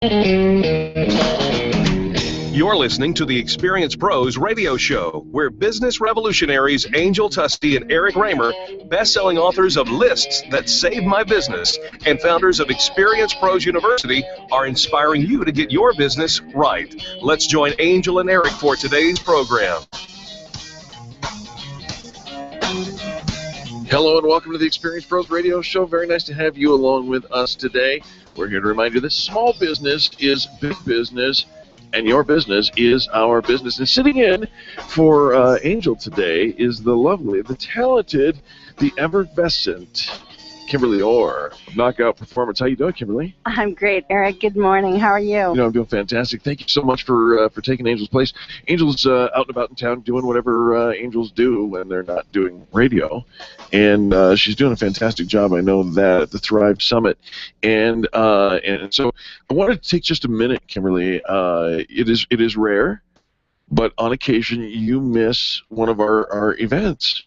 You're listening to the Experience Pros radio show, where business revolutionaries Angel Tusty and Eric Raymer, best-selling authors of Lists That Saved My Business and founders of Experience Pros University, are inspiring you to get your business right. Let's join Angel and Eric for today's program. Hello and welcome to the Experience Pros radio show. Very nice to have you along with us today. We're here to remind you that small business is big business, and your business is our business. And sitting in for Angel today is the lovely, the talented, the effervescent Kimbirly Orr, Knockout Performance. How you doing, Kimbirly? I'm great, Eric. Good morning. How are you? I'm doing fantastic. Thank you so much for taking Angel's place. Angel's out and about in town doing whatever angels do when they're not doing radio, and she's doing a fantastic job. I know that at the Thrive Summit, and so I wanted to take just a minute, Kimbirly. It is rare, but on occasion you miss one of our events.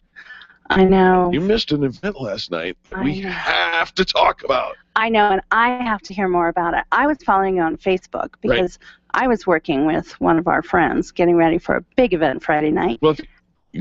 I know. You missed an event last night we have to talk about. I know, and I have to hear more about it. I was following you on Facebook because I was working with one of our friends getting ready for a big event Friday night. Well,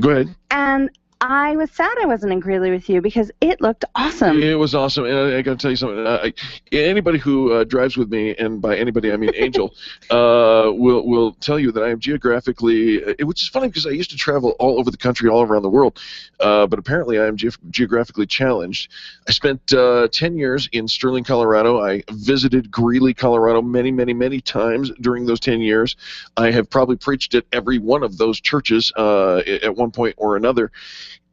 go ahead. And I was sad I wasn't in Greeley with you because it looked awesome. It was awesome, and I got to tell you something. Anybody who drives with me, and by anybody I mean Angel, will tell you that I am geographically, which is funny because I used to travel all over the country, all around the world, but apparently I am geographically challenged. I spent 10 years in Sterling, Colorado. I visited Greeley, Colorado many, many, many times during those 10 years. I have probably preached at every one of those churches at one point or another.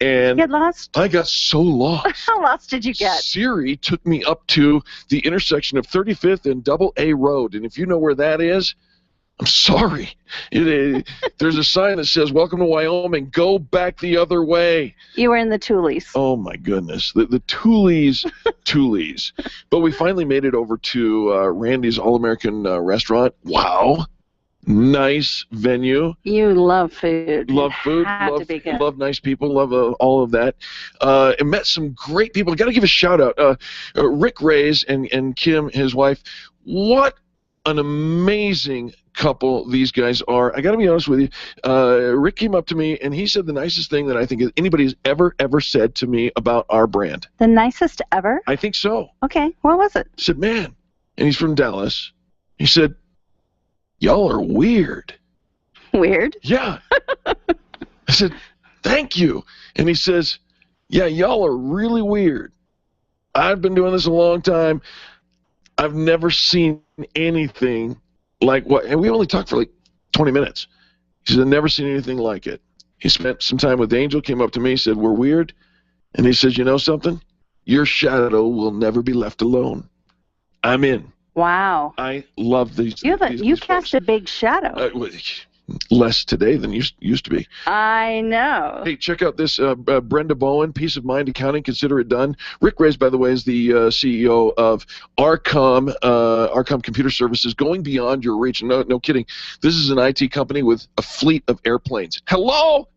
And you get lost? I got so lost. How lost did you get? Siri took me up to the intersection of 35th and Double A Road, and if you know where that is, I'm sorry. There's a sign that says, "Welcome to Wyoming. Go back the other way." You were in the Tulies. Oh, my goodness. The Tulies. But we finally made it over to Randy's All-American Restaurant. Wow. Nice venue. You love food. Love food. Love nice people. Love all of that. And met some great people. Got to give a shout out. Rick Reyes and Kim, his wife. What an amazing couple these guys are. I got to be honest with you. Rick came up to me and he said the nicest thing that I think anybody has ever said to me about our brand. The nicest ever? I think so. Okay. What was it? He said, "Man," and he's from Dallas. He said, "Y'all are weird." Weird? Yeah. I said, "Thank you." And he says, "Yeah, y'all are really weird. I've been doing this a long time. I've never seen anything like what," and we only talked for like 20 minutes. He said, "I've never seen anything like it." He spent some time with Angel, came up to me, said, "We're weird." And he says, "You know something? Your shadow will never be left alone." I'm in. Wow. I love these. You cast a big shadow. Less today than used to be. I know. Hey, check out this Brenda Bowen, Peace of Mind Accounting, Consider It Done. Rick Reyes, by the way, is the CEO of Arcom Computer Services, going beyond your reach. No kidding. This is an IT company with a fleet of airplanes. Hello?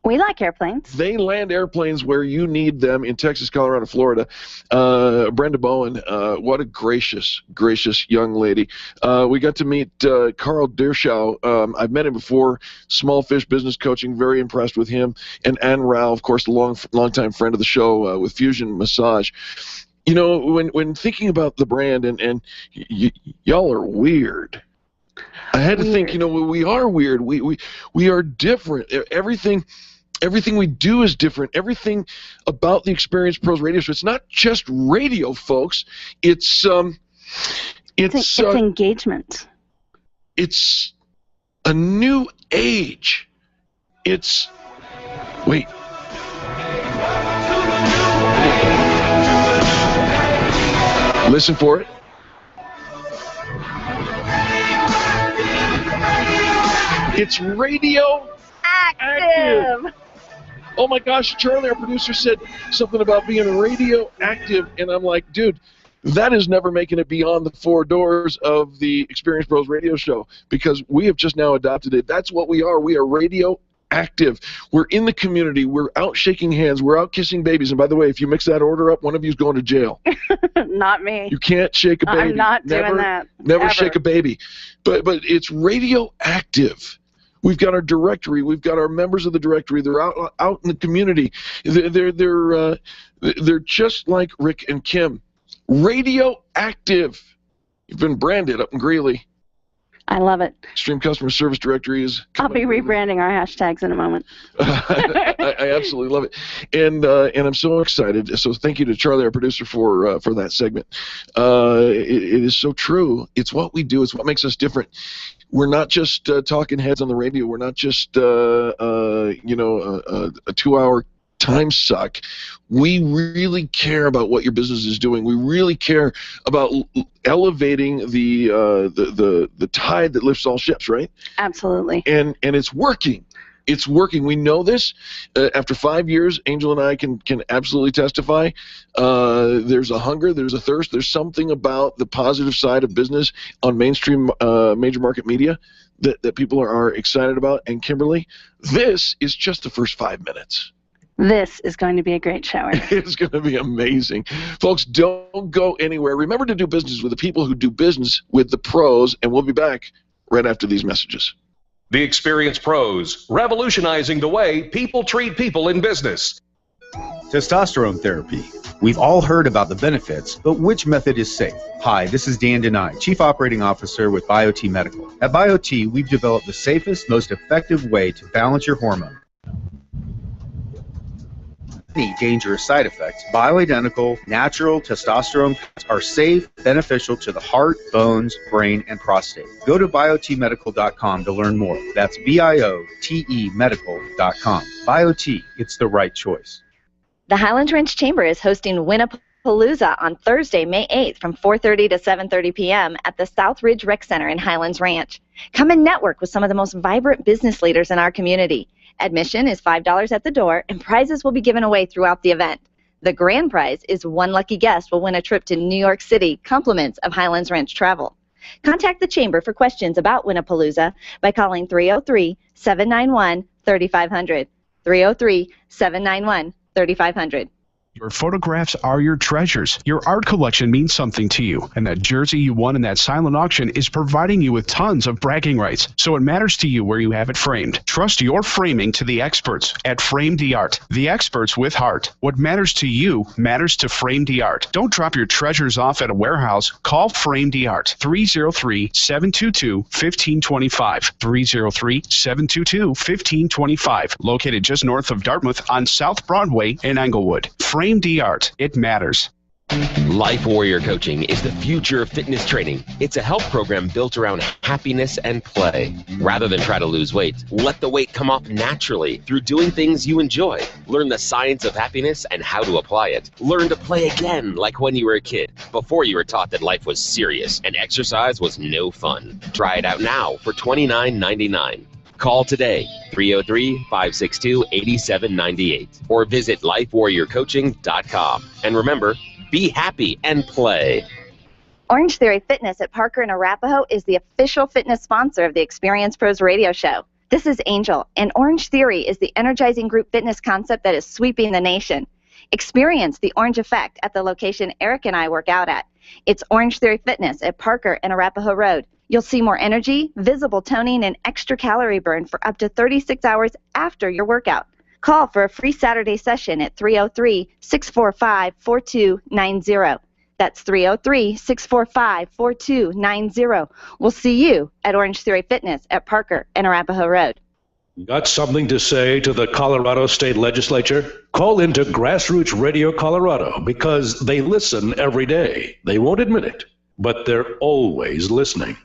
We like airplanes. They land airplanes where you need them in Texas, Colorado, Florida. Brenda Bowen, what a gracious young lady. We got to meet Carl Dershow. I've met him before. Small Fish Business Coaching, very impressed with him. And Ann Rao, of course, the longtime friend of the show with Fusion Massage. You know, when thinking about the brand, and y'all are weird. I had to think, we are weird. We are different. Everything we do is different. Everything about the Experience Pros radio show. It's not just radio, folks. It's engagement. It's a new age. Wait. Listen for it. It's radio active. Oh my gosh, Charlie, our producer, said something about being radio active, and I'm like, dude, that is never making it beyond the four doors of the Experience Pros radio show, because we have just now adopted it. That's what we are. We are radio active. We're in the community. We're out shaking hands. We're out kissing babies. And by the way, if you mix that order up, one of you's going to jail. Not me. You can't shake a baby. I'm not doing that. Never ever. shake a baby. But it's radioactive. We've got our directory. We've got our members of the directory. They're out in the community. They're just like Rick and Kim. Radioactive. You've been branded up in Greeley. I love it. Extreme Customer Service Directory is... I'll be rebranding our hashtags in a moment. I absolutely love it. And I'm so excited. So thank you to Charlie, our producer, for that segment. It is so true. It's what we do. It's what makes us different. We're not just talking heads on the radio. We're not just a 2-hour time suck. We really care about what your business is doing. We really care about elevating the tide that lifts all ships, right? Absolutely. And it's working. It's working. We know this. After 5 years, Angel and I can absolutely testify. There's a hunger. There's a thirst. There's something about the positive side of business on mainstream major market media that people are excited about. And Kimbirly, this is just the first 5 minutes. This is going to be a great show. It's going to be amazing. Folks, don't go anywhere. Remember to do business with the people who do business with the pros, and we'll be back right after these messages. The Experience Pros, revolutionizing the way people treat people in business. Testosterone therapy. We've all heard about the benefits, but which method is safe? Hi, this is Dan Denai, Chief Operating Officer with BioT Medical. At BioT, we've developed the safest, most effective way to balance your hormones. Any dangerous side effects, bioidentical, natural testosterone are safe, beneficial to the heart, bones, brain, and prostate. Go to biotmedical.com to learn more. That's BIOTE medical.com. BioT, it's the right choice. The Highlands Ranch Chamber is hosting Winnapalooza on Thursday, May 8th from 4:30 to 7:30 p.m. at the South Ridge Rec Center in Highlands Ranch. Come and network with some of the most vibrant business leaders in our community. Admission is $5 at the door, and prizes will be given away throughout the event. The grand prize is one lucky guest will win a trip to New York City, compliments of Highlands Ranch Travel. Contact the Chamber for questions about Winnapalooza by calling 303-791-3500. 303-791-3500. Your photographs are your treasures. Your art collection means something to you, and that jersey you won in that silent auction is providing you with tons of bragging rights, so it matters to you where you have it framed. Trust your framing to the experts at Frame Art, the experts with heart. What matters to you matters to Frame Art. Don't drop your treasures off at a warehouse. Call Frame Art, 303-722-1525, 303-722-1525, located just north of Dartmouth on South Broadway in Englewood. Frame Art. It matters. Life Warrior Coaching is the future of fitness training. It's a health program built around happiness and play. Rather than try to lose weight, let the weight come off naturally through doing things you enjoy. Learn the science of happiness and how to apply it. Learn to play again like when you were a kid, before you were taught that life was serious and exercise was no fun. Try it out now for $29.99. Call today, 303-562-8798, or visit lifewarriorcoaching.com. And remember, be happy and play. Orange Theory Fitness at Parker and Arapahoe is the official fitness sponsor of the Experience Pros radio show. This is Angel, and Orange Theory is the energizing group fitness concept that is sweeping the nation. Experience the Orange Effect at the location Eric and I work out at. It's Orange Theory Fitness at Parker and Arapahoe Road. You'll see more energy, visible toning, and extra calorie burn for up to 36 hours after your workout. Call for a free Saturday session at 303-645-4290. That's 303-645-4290. We'll see you at Orange Theory Fitness at Parker and Arapahoe Road. Got something to say to the Colorado State Legislature? Call into Grassroots Radio Colorado because they listen every day. They won't admit it, but they're always listening.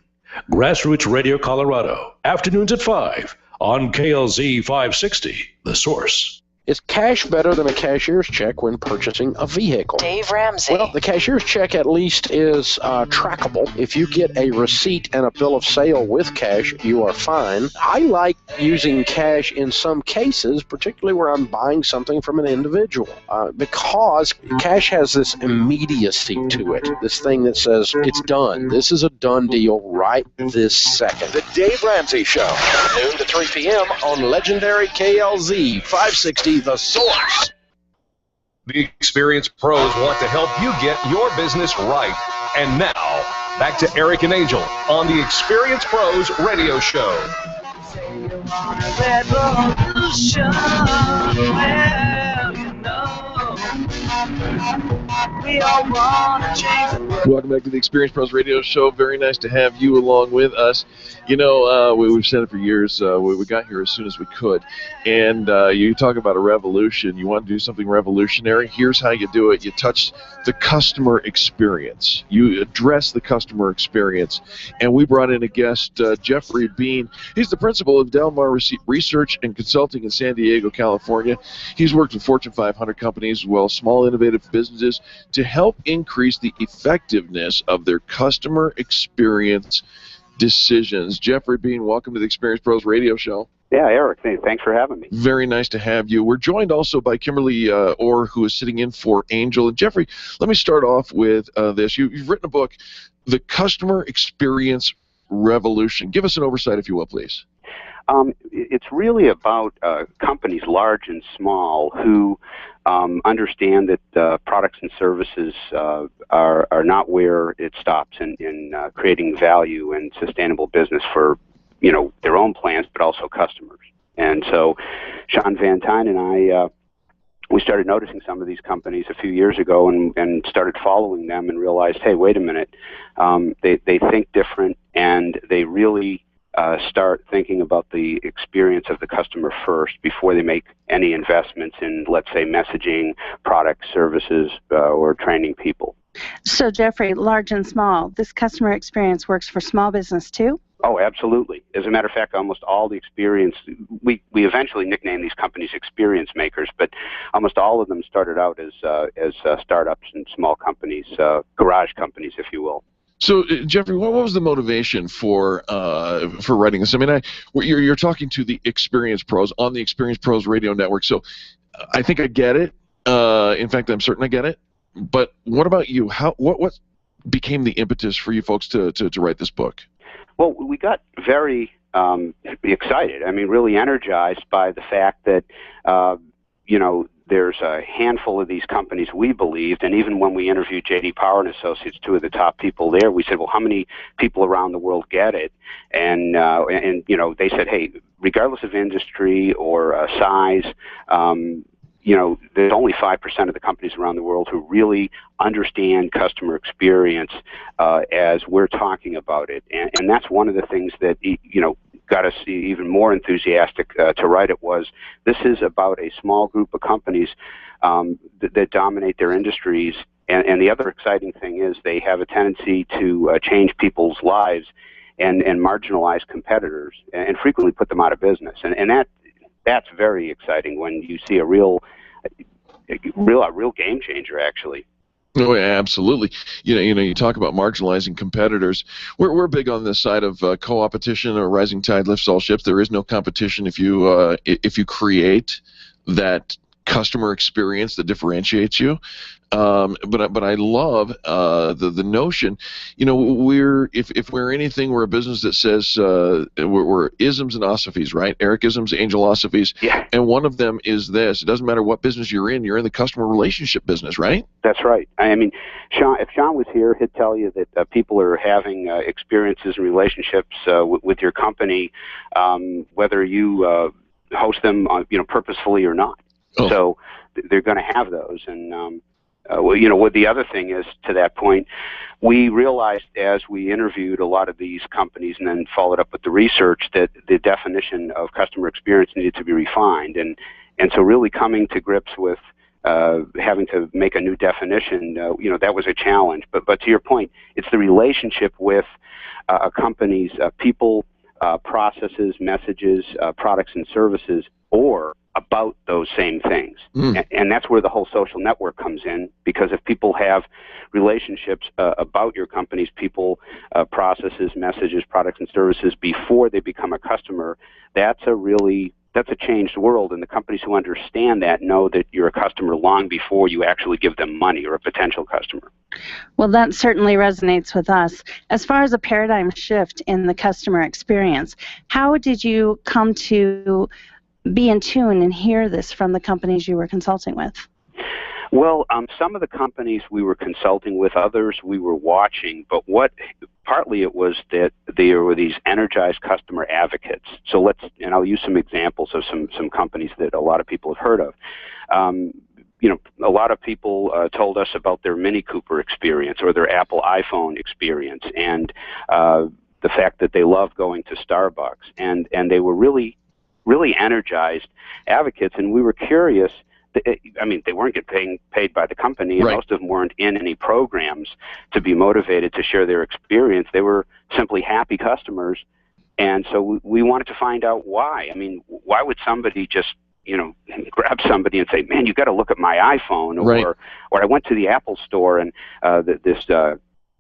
Grassroots Radio Colorado, afternoons at 5 on KLZ 560, The Source. Is cash better than a cashier's check when purchasing a vehicle? Dave Ramsey. Well, the cashier's check at least is trackable. If you get a receipt and a bill of sale with cash, you are fine. I like using cash in some cases, particularly where I'm buying something from an individual, because cash has this immediacy to it, this thing that says it's done. This is a done deal right this second. The Dave Ramsey Show, Noon to 3 p.m. on legendary KLZ 560 The Source. the experienced pros want to help you get your business right. And now, back to Eric and Angel on the Experienced Pros Radio Show. Welcome back to the Experienced Pros Radio Show. Very nice to have you along with us. You know, we've said it for years. We got here as soon as we could. And you talk about a revolution. You want to do something revolutionary. Here's how you do it. You touch the customer experience. You address the customer experience. And we brought in a guest, Jeofrey Bean. He's the principal of Del Mar Research and Consulting in San Diego, California. He's worked with Fortune 500 companies as well as small innovative businesses to help increase the effectiveness of their customer experience decisions. Jeofrey Bean, welcome to the Experienced Pros Radio Show. Yeah, Eric, thanks for having me. Very nice to have you. We're joined also by Kimbirly Orr, who is sitting in for Angel. And Jeofrey, let me start off with this. You've written a book, The Customer Experience Revolution. Give us an oversight, if you will, please. It's really about companies large and small who understand that products and services are not where it stops in creating value and sustainable business for, you know, their own plans, but also customers. And so Sean Van Tine and I, we started noticing some of these companies a few years ago and started following them and realized, hey, wait a minute, they think different, and they really start thinking about the experience of the customer first before they make any investments in, let's say, messaging, products, services, or training people. So, Jeofrey, large and small, this customer experience works for small business too? Oh, absolutely. As a matter of fact, almost all the experience, we eventually nicknamed these companies experience makers, but almost all of them started out as startups and small companies, garage companies, if you will. So, Jeofrey, what was the motivation for writing this? I mean, you're talking to the Experienced Pros on the Experienced Pros Radio Network, so I think I get it. In fact, I'm certain I get it. But what about you? What became the impetus for you folks to write this book? Well, we got very excited. I mean, really energized by the fact that, you know, there's a handful of these companies we believed, and even when we interviewed J.D. Power and Associates, two of the top people there, we said, well, how many people around the world get it? And you know, they said, hey, regardless of industry or size, you know, there's only 5% of the companies around the world who really understand customer experience as we're talking about it. And that's one of the things that, you know, got us even more enthusiastic to write it. Was this is about a small group of companies that dominate their industries, and the other exciting thing is they have a tendency to change people's lives and marginalize competitors and frequently put them out of business, and that's very exciting when you see a real game changer, actually. Oh, yeah, absolutely. You know, you talk about marginalizing competitors. We're big on this side of co-opetition, or rising tide lifts all ships. There is no competition if you create that customer experience that differentiates you. But I love the notion. You know, if we're anything, we're a business that says we're isms and osophies, right? Eric isms, Angel osophies. Yeah. And one of them is this: it doesn't matter what business you're in the customer relationship business, right? That's right. I mean, if Sean was here, he'd tell you that people are having experiences and relationships with your company, whether you host them, you know, purposefully or not. Oh. So they're going to have those. And well, you know, what the other thing is, to that point, we realized as we interviewed a lot of these companies and then followed up with the research that the definition of customer experience needed to be refined. And so really coming to grips with having to make a new definition, you know, that was a challenge. But to your point, it's the relationship with a company's people, processes, messages, products, and services, or about those same things. And that's where the whole social network comes in, because if people have relationships about your company's people, processes, messages, products, and services before they become a customer, that's a changed world, and the companies who understand that know that you're a customer long before you actually give them money, or a potential customer. Well, that certainly resonates with us. As far as a paradigm shift in the customer experience, how did you come to be in tune and hear this from the companies you were consulting with? Well, some of the companies we were consulting with, others we were watching, but partly it was that there were these energized customer advocates. So and I'll use some examples of some companies that a lot of people have heard of. A lot of people told us about their Mini Cooper experience or their Apple iPhone experience, and the fact that they love going to Starbucks, and they were really energized advocates, and we were curious. I mean, they weren't getting paid by the company, and most of them weren't in any programs to be motivated to share their experience. They were simply happy customers, and so we wanted to find out why. I mean, why would somebody just grab somebody and say, "Man, you got to look at my iPhone," or I went to the Apple store and this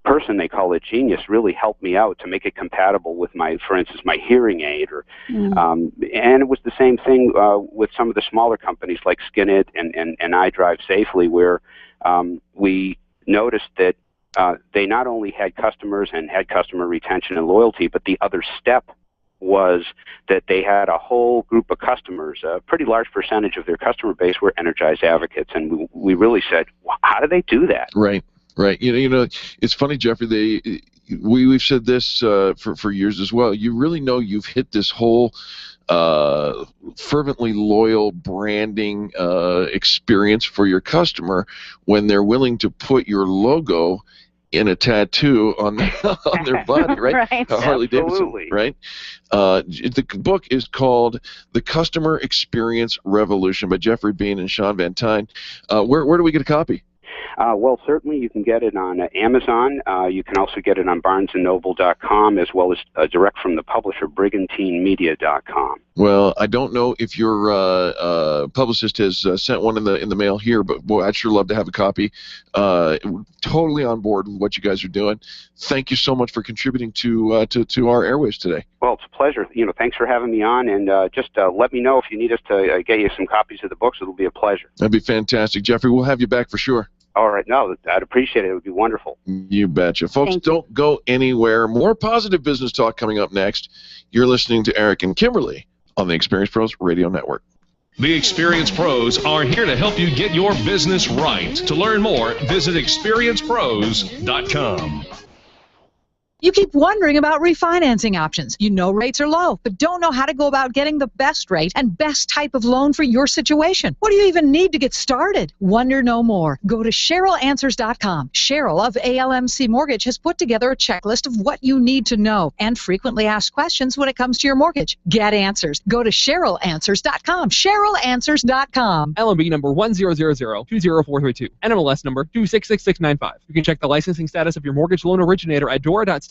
person they call a genius really helped me out to make it compatible with for instance, my hearing aid, and it was the same thing with some of the smaller companies like Skinit and iDrive Safely, where we noticed that they not only had customers and had customer retention and loyalty, but the other step was that they had a whole group of customers, a pretty large percentage of their customer base were energized advocates, and we really said, well, how do they do that? Right. It's funny, Jeofrey. We've said this for years as well. You really know you've hit this whole fervently loyal branding experience for your customer when they're willing to put your logo in a tattoo on their body, right? Right. Harley Davidson, right? The book is called The Customer Experience Revolution by Jeofrey Bean and Sean Van Tine. Where do we get a copy? Well, certainly you can get it on Amazon. You can also get it on BarnesandNoble.com, as well as direct from the publisher, BrigantineMedia.com. Well, I don't know if your publicist has sent one in the mail here, but boy, I'd sure love to have a copy. Totally on board with what you guys are doing. Thank you so much for contributing to our airwaves today. Well, it's a pleasure. Thanks for having me on, and just let me know if you need us to get you some copies of the books. It'll be a pleasure. That'd be fantastic, Jeofrey. We'll have you back for sure. All right. No, I'd appreciate it. It would be wonderful. You betcha. Folks, don't go anywhere. More positive business talk coming up next. You're listening to Eric and Kimberly on the Experience Pros Radio Network. The Experience Pros are here to help you get your business right. To learn more, visit experiencepros.com. You keep wondering about refinancing options. You know rates are low, but don't know how to go about getting the best rate and best type of loan for your situation. What do you even need to get started? Wonder no more. Go to CherylAnswers.com. Cheryl of ALMC Mortgage has put together a checklist of what you need to know and frequently asked questions when it comes to your mortgage. Get answers. Go to CherylAnswers.com. CherylAnswers.com. LMB number 100020432. NMLS number 266695. You can check the licensing status of your mortgage loan originator at dora.state.co.us.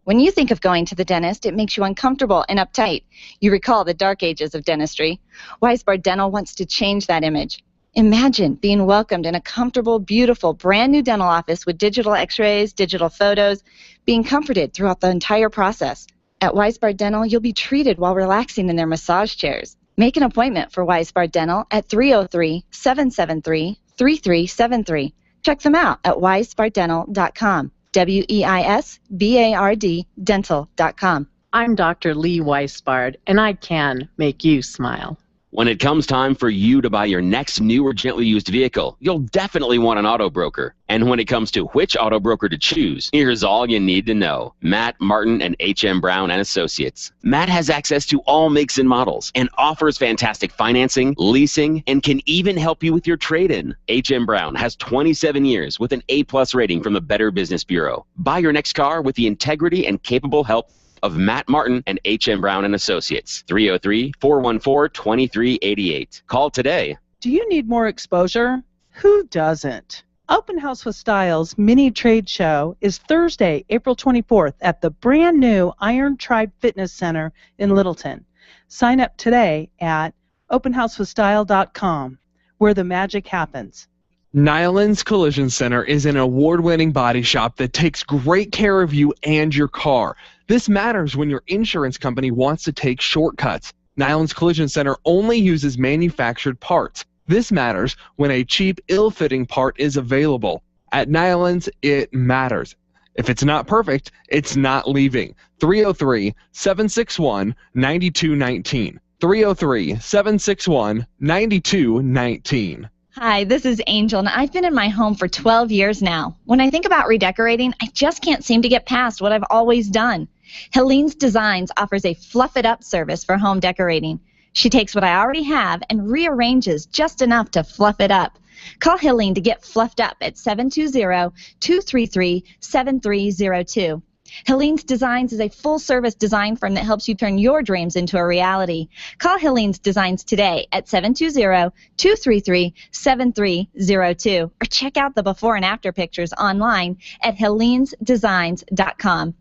When you think of going to the dentist, it makes you uncomfortable and uptight. You recall the dark ages of dentistry. Weisbard Dental wants to change that image. Imagine being welcomed in a comfortable, beautiful, brand new dental office with digital x-rays, digital photos, being comforted throughout the entire process. At Weisbard Dental, you'll be treated while relaxing in their massage chairs. Make an appointment for Weisbard Dental at 303-773-3373. Check them out at weisbarddental.com. WEISBARD dental.com. I'm Dr. Lee Weisbard, and I can make you smile. When it comes time for you to buy your next new or gently used vehicle, you'll definitely want an auto broker. And when it comes to which auto broker to choose, here's all you need to know. Matt Martin and H.M. Brown and Associates. Matt has access to all makes and models and offers fantastic financing, leasing, and can even help you with your trade-in. H.M. Brown has 27 years with an A+ rating from the Better Business Bureau. Buy your next car with the integrity and capable help of Matt Martin and H.M. Brown and Associates. 303-414-2388. Call today. Do you need more exposure? Who doesn't? Open House with Styles mini trade show is Thursday, April 24th at the brand new Iron Tribe Fitness Center in Littleton. Sign up today at openhousewithstyle.com, where the magic happens. Nyland's Collision Center is an award-winning body shop that takes great care of you and your car. This matters when your insurance company wants to take shortcuts. Nyland's Collision Center only uses manufactured parts. This matters when a cheap, ill-fitting part is available. At Nyland's, it matters. If it's not perfect, it's not leaving. 303-761-9219. 303-761-9219. Hi, this is Angel, and I've been in my home for 12 years now. When I think about redecorating, I just can't seem to get past what I've always done. Helene's Designs offers a fluff-it-up service for home decorating. She takes what I already have and rearranges just enough to fluff it up. Call Helene to get fluffed up at 720-233-7302. Helene's Designs is a full-service design firm that helps you turn your dreams into a reality. Call Helene's Designs today at 720-233-7302 or check out the before and after pictures online at helenesdesigns.com.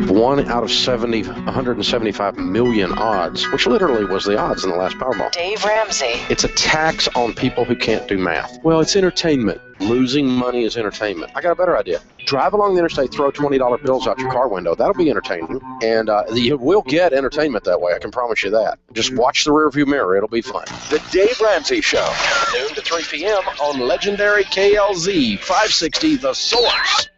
1 out of 175 million odds, which literally was the odds in the last Powerball. Dave Ramsey. It's a tax on people who can't do math. Well, it's entertainment. Losing money is entertainment. I got a better idea. Drive along the interstate, throw $20 bills out your car window. That'll be entertaining. And you will get entertainment that way, I can promise you that. Just watch the rearview mirror. It'll be fun. The Dave Ramsey Show. Noon to 3 p.m. on legendary KLZ 560 The Source.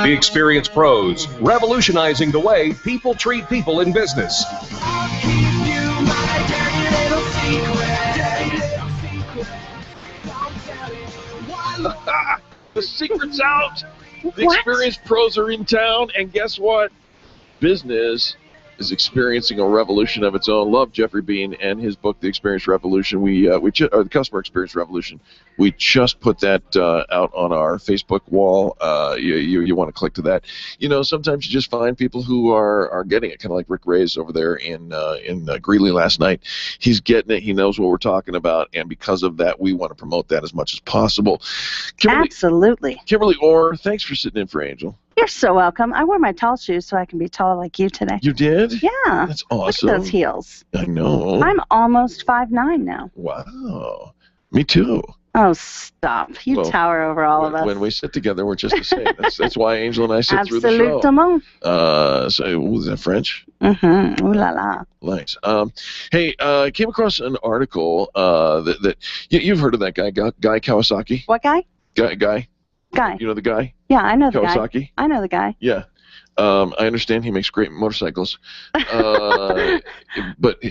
The Experienced Pros, revolutionizing the way people treat people in business. The secret's out. The Experienced Pros are in town, and guess what? Business is experiencing a revolution of its own. Love Jeofrey Bean and his book, The Experience Revolution. The Customer Experience Revolution. We just put that out on our Facebook wall. You want to click to that. You know, sometimes you just find people who are getting it, kind of like Rick Reyes over there in Greeley last night. He's getting it. He knows what we're talking about, and because of that, we want to promote that as much as possible. Absolutely. Kimbirly Orr, thanks for sitting in for Angel. You're so welcome. I wore my tall shoes so I can be tall like you today. You did? Yeah. That's awesome. Look at those heels. I know. I'm almost 5'9" now. Wow. Me too. Oh, stop. You tower over all of us. When we sit together, we're just the same. That's why Angel and I sit through the show. Absolutement. Was that French? Mm-hmm. Ooh la la. Nice. Hey, came across an article that you've heard of that guy Kawasaki? What guy? Guy. You know the guy? Yeah, I know the Kawasaki? guy. I know the guy. Yeah. I understand he makes great motorcycles. But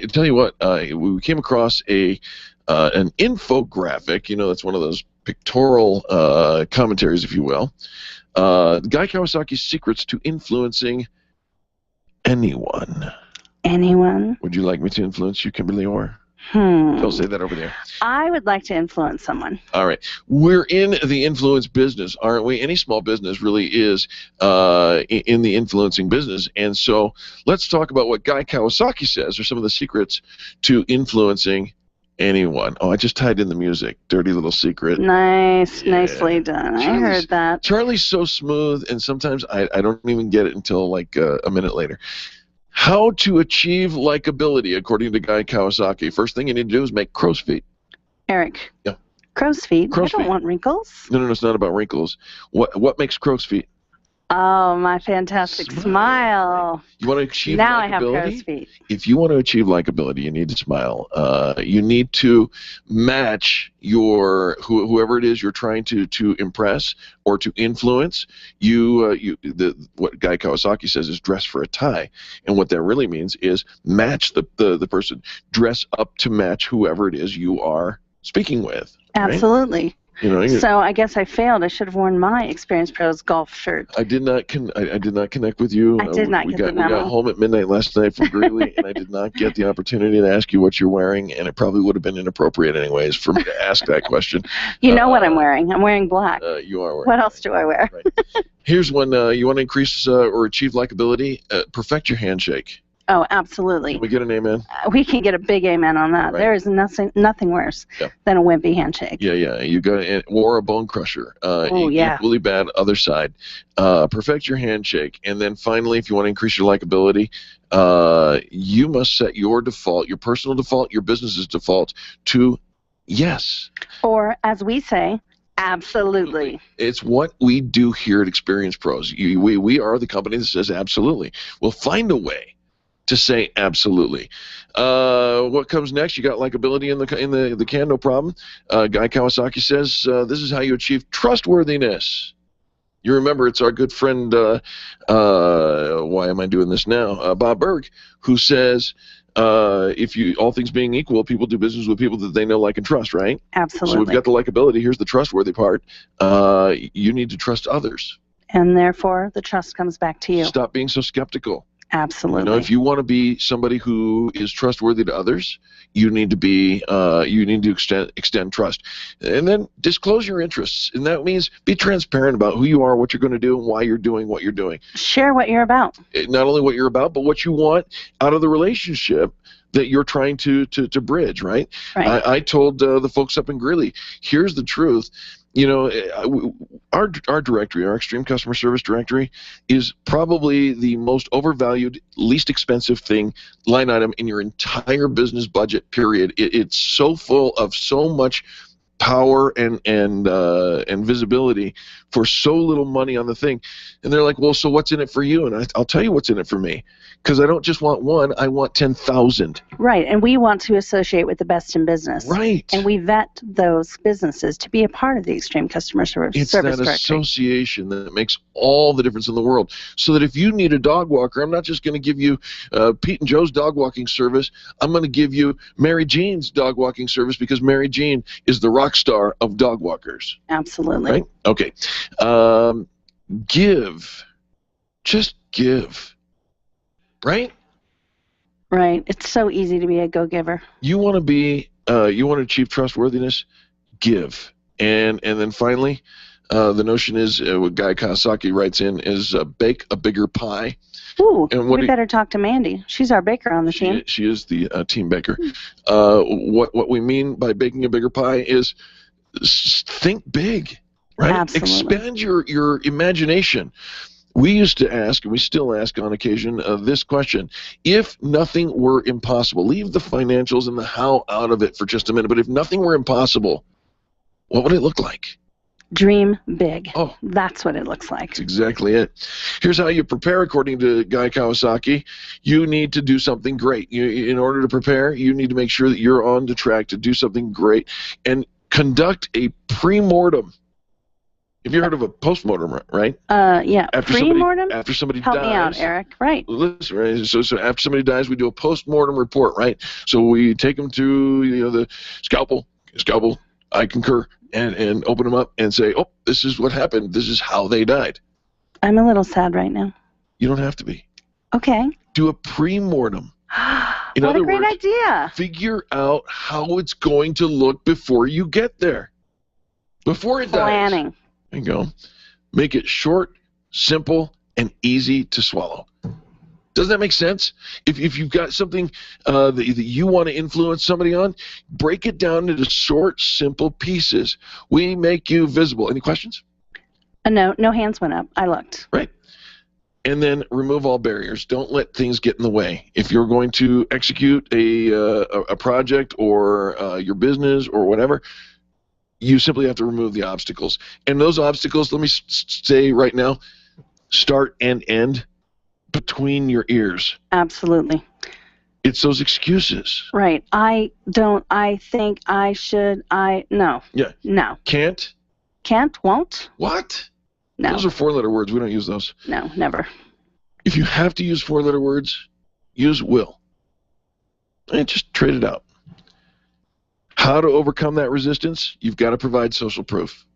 tell you what, we came across an infographic. You know, that's one of those pictorial commentaries, if you will. Guy Kawasaki's secrets to influencing anyone. Anyone? Would you like me to influence you, Kimbirly Orr? Don't say that over there. I would like to influence someone. All right. We're in the influence business, aren't we? Any small business really is in the influencing business. And so let's talk about what Guy Kawasaki says are some of the secrets to influencing anyone. Oh, I just tied in the music. Dirty little secret. Nice. Yeah. Nicely done. I heard that. Charlie's so smooth, and sometimes I don't even get it until like a minute later. How to achieve likability, according to Guy Kawasaki. First thing you need to do is make crow's feet. Eric. Yeah. Crow's feet? I don't want wrinkles. No, it's not about wrinkles. What makes crow's feet? Oh, my fantastic smile. You want to achieve now likability? I have crow's feet. If you want to achieve likability, you need to smile. You need to match your whoever it is you're trying to impress or to influence. What Guy Kawasaki says is dress for a tie, and what that really means is match the person. Dress up to match whoever it is you are speaking with. Absolutely. Right? You know, so I guess I failed. I should have worn my Experienced Pros golf shirt. I did not connect with you. I did not get the memo. We got home at midnight last night from Greeley, and I did not get the opportunity to ask you what you're wearing, and it probably would have been inappropriate anyways for me to ask that question. You know what I'm wearing. I'm wearing black. You are wearing What else do I wear? Right. Here's one. You want to increase or achieve likability? Perfect your handshake. Oh, absolutely. Can we get an amen? We can get a big amen on that. Right. There is nothing worse than a wimpy handshake. Yeah. You got or a bone crusher. Oh, yeah. Equally bad. Other side. Perfect your handshake, and then finally, if you want to increase your likability, you must set your default, your personal default, your business's default to yes. Or, as we say, absolutely. It's what we do here at Experience Pros. We are the company that says absolutely. We'll find a way to say absolutely. What comes next? You got likability in the can, no problem. Guy Kawasaki says this is how you achieve trustworthiness. You remember it's our good friend, why am I doing this now? Bob Berg, who says if you, all things being equal, people do business with people that they know, like, and trust, right? Absolutely. So we've got the likability. Here's the trustworthy part. You need to trust others. And therefore, the trust comes back to you. Stop being so skeptical. Absolutely. You know, if you want to be somebody who is trustworthy to others, you need to be extend trust, and then disclose your interests, and that means be transparent about who you are, what you're going to do, and why you're doing what you're doing. Share what you're about. Not only what you're about, but what you want out of the relationship that you're trying to bridge. Right. I told the folks up in Greeley, here's the truth. You know, our directory, our Extreme Customer Service directory, is probably the most overvalued, least expensive line item in your entire business budget, period. It's so full of so much power and visibility for so little money on the thing. And they're like, well, so what's in it for you? And I'll tell you what's in it for me, because I don't just want one, I want 10,000. Right, and we want to associate with the best in business. Right. And we vet those businesses to be a part of the Extreme Customer Service It's that directory. association that makes all the difference in the world. So that if you need a dog walker, I'm not just going to give you Pete and Joe's dog walking service. I'm going to give you Mary Jean's dog walking service, because Mary Jean is the rock star of dog walkers. Absolutely. Right? Okay. Give. Just give. Right? Right. It's so easy to be a go-giver. You want to be, you want to achieve trustworthiness? Give. And then finally, the notion is, what Guy Kawasaki writes in, is bake a bigger pie. Ooh, and we better talk to Mandy. She's our baker on the team. She is the team baker. What we mean by baking a bigger pie is think big, right? Absolutely. Expand your imagination. We used to ask, and we still ask on occasion, this question: if nothing were impossible, leave the financials and the how out of it for just a minute, but if nothing were impossible, what would it look like? Dream big. Oh, that's what it looks like. That's exactly it. Here's how you prepare, according to Guy Kawasaki. You need to do something great. In order to prepare, you need to make sure that you're on the track to do something great, and conduct a pre-mortem. Have you heard of a post-mortem, right? Yeah. Pre-mortem? After somebody Help dies. me out, Eric. Right. Listen, right? So after somebody dies, we do a post-mortem report, right? So we take them to the scalpel. I concur. And open them up and say, oh, this is what happened. This is how they died. I'm a little sad right now. You don't have to be. Okay. Do a pre-mortem. What a great idea. Figure out how it's going to look before you get there. Before it dies. Planning. There you go. Make it short, simple, and easy to swallow. Doesn't that make sense? If you've got something that you want to influence somebody on, break it down into short, simple pieces. We make you visible. Any questions? No hands went up. I looked. Right. And then remove all barriers. Don't let things get in the way. If you're going to execute a project or your business or whatever, you simply have to remove the obstacles. And those obstacles, let me say right now, start and end between your ears. Absolutely. It's those excuses. Right. I don't, I think, I should, no. Yeah. No. Can't? Can't, won't? What? No. Those are four-letter words. We don't use those. No, never. If you have to use four-letter words, use will. And just trade it out. How to overcome that resistance? You've got to provide social proof.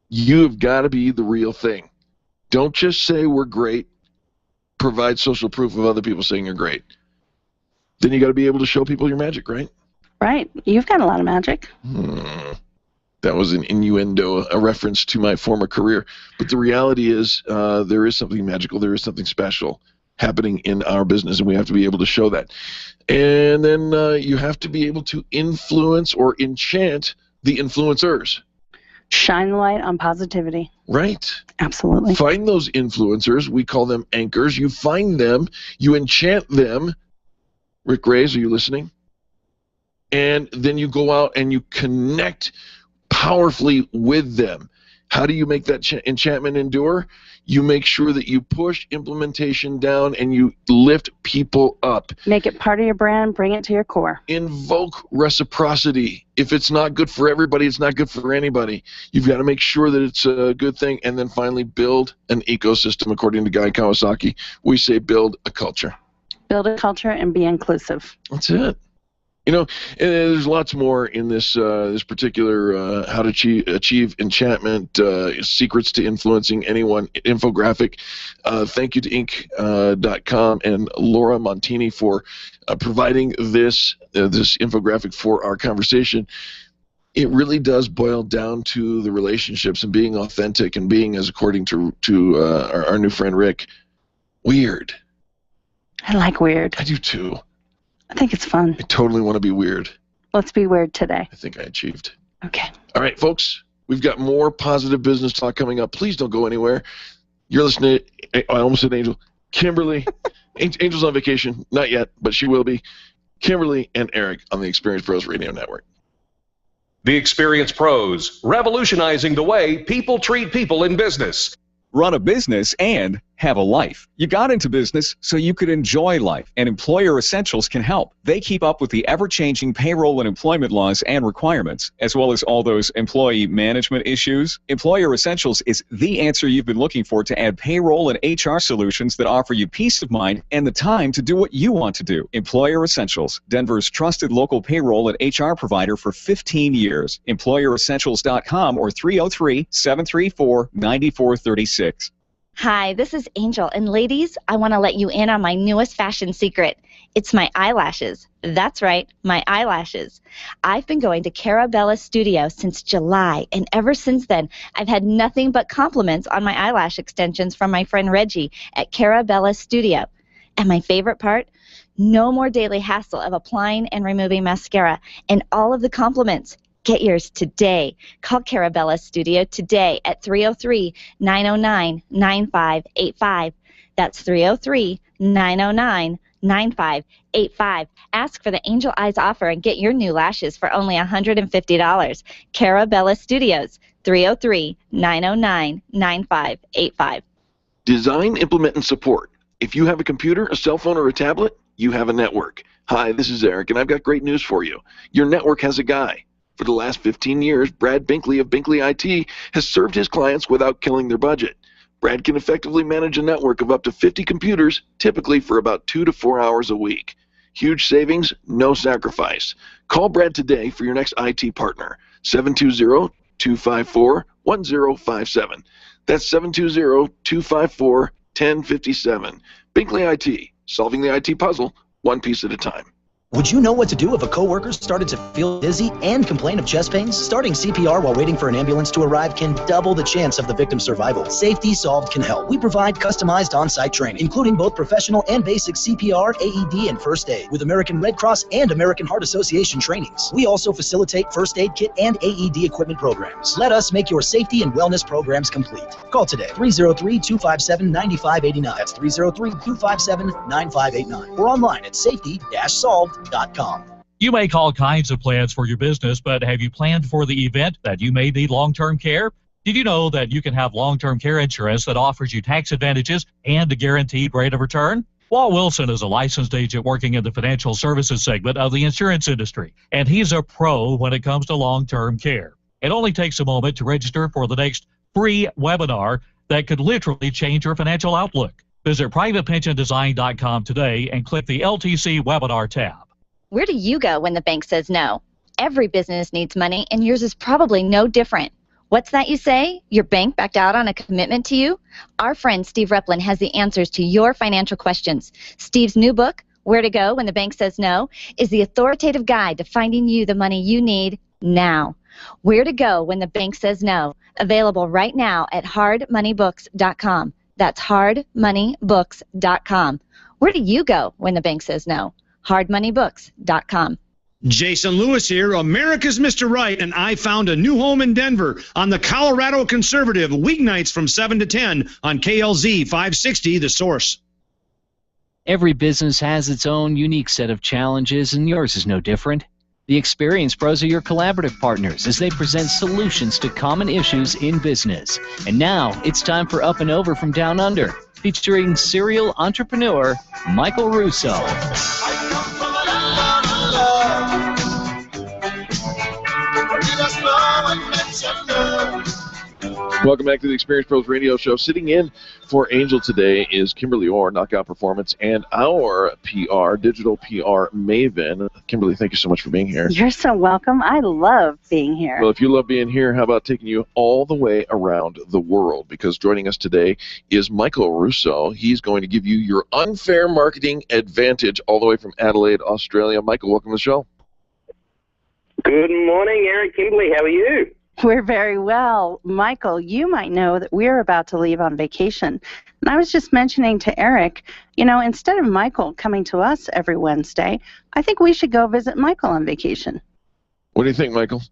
You've got to be the real thing. Don't just say we're great. Provide social proof of other people saying you're great. Then you got to be able to show people your magic, right? Right. You've got a lot of magic. That was an innuendo, a reference to my former career. But the reality is there is something magical. There is something special happening in our business, and we have to be able to show that. And then you have to be able to influence or enchant the influencers. Shine the light on positivity. Right. Absolutely. Find those influencers. We call them anchors. You find them. You enchant them. Rick Graves, are you listening? And then you go out and you connect powerfully with them. How do you make that enchantment endure? You make sure that you push implementation down and you lift people up. Make it part of your brand. Bring it to your core. Invoke reciprocity. If it's not good for everybody, it's not good for anybody. You've got to make sure that it's a good thing. And then finally, build an ecosystem. According to Guy Kawasaki, we say build a culture. Build a culture and be inclusive. That's it. You know, there's lots more in this this particular how to achieve enchantment, secrets to influencing anyone infographic. Thank you to Inc.com and Laura Montini for providing this infographic for our conversation. It really does boil down to the relationships and being authentic and being, as according to our new friend Rick, weird. I like weird. I do too. I think it's fun. I totally want to be weird. Let's be weird today. I think I achieved. Okay. All right, folks. We've got more positive business talk coming up. Please don't go anywhere. You're listening to, I almost said Angel. Kimberly. Angel's on vacation. Not yet, but she will be. Kimberly and Eric on the Experience Pros Radio Network. The Experience Pros, revolutionizing the way people treat people in business. Run a business and have a life. You got into business so you could enjoy life, and Employer Essentials can help. They keep up with the ever-changing payroll and employment laws and requirements, as well as all those employee management issues. Employer Essentials is the answer you've been looking for to add payroll and HR solutions that offer you peace of mind and the time to do what you want to do. Employer Essentials, Denver's trusted local payroll and HR provider for 15 years. EmployerEssentials.com or 303-734-9436. Hi, this is Angel, and ladies, I want to let you in on my newest fashion secret. It's my eyelashes. That's right, my eyelashes. I've been going to Carabella Studio since July, and ever since then, I've had nothing but compliments on my eyelash extensions from my friend Reggie at Carabella Studio. And my favorite part? No more daily hassle of applying and removing mascara, and all of the compliments. Get yours today. Call Carabella Studio today at 303-909-9585. That's 303-909-9585. Ask for the Angel Eyes offer and get your new lashes for only $150. Carabella Studios, 303-909-9585. Design, implement, and support. If you have a computer, a cell phone, or a tablet, you have a network. Hi, this is Eric, and I've got great news for you. Your network has a guy. For the last 15 years, Brad Binkley of Binkley IT has served his clients without killing their budget. Brad can effectively manage a network of up to 50 computers, typically for about 2 to 4 hours a week. Huge savings, no sacrifice. Call Brad today for your next IT partner, 720-254-1057. That's 720-254-1057. Binkley IT, solving the IT puzzle, one piece at a time. Would you know what to do if a coworker started to feel dizzy and complain of chest pains? Starting CPR while waiting for an ambulance to arrive can double the chance of the victim's survival. Safety Solved can help. We provide customized on-site training, including both professional and basic CPR, AED, and first aid, with American Red Cross and American Heart Association trainings. We also facilitate first aid kit and AED equipment programs. Let us make your safety and wellness programs complete. Call today, 303-257-9589. That's 303-257-9589. Or online at safety-solved.com. You make all kinds of plans for your business, but have you planned for the event that you may need long-term care? Did you know that you can have long-term care insurance that offers you tax advantages and a guaranteed rate of return? Walt Wilson is a licensed agent working in the financial services segment of the insurance industry, and he's a pro when it comes to long-term care. It only takes a moment to register for the next free webinar that could literally change your financial outlook. Visit privatepensiondesign.com today and click the LTC webinar tab. Where do you go when the bank says no? Every business needs money, and yours is probably no different. What's that you say? Your bank backed out on a commitment to you? Our friend Steve Replin has the answers to your financial questions. Steve's new book, Where to Go When the Bank Says No, is the authoritative guide to finding you the money you need now. Where to Go When the Bank Says No, available right now at hardmoneybooks.com. That's hardmoneybooks.com. Where do you go when the bank says no? hardmoneybooks.com. Jason Lewis here, America's Mr. Right, and I found a new home in Denver on the Colorado Conservative, weeknights from 7 to 10 on KLZ 560, The Source. Every business has its own unique set of challenges, and yours is no different. The Experience Pros are your collaborative partners as they present solutions to common issues in business. And now, it's time for Up and Over from Down Under, featuring serial entrepreneur Michael Russo. Welcome back to the Experience Pros Radio Show. Sitting in for Angel today is Kimbirly Orr, Knockout Performance, and our PR, digital PR maven. Kimbirly, thank you so much for being here. You're so welcome. I love being here. Well, if you love being here, how about taking you all the way around the world? Because joining us today is Michael Russo. He's going to give you your unfair marketing advantage all the way from Adelaide, Australia. Michael, welcome to the show. Good morning, Eric, Kimbirly. How are you? We're very well. Michael, you might know that we're about to leave on vacation. And I was just mentioning to Eric, you know, instead of Michael coming to us every Wednesday, I think we should go visit Michael on vacation. What do you think, Michael?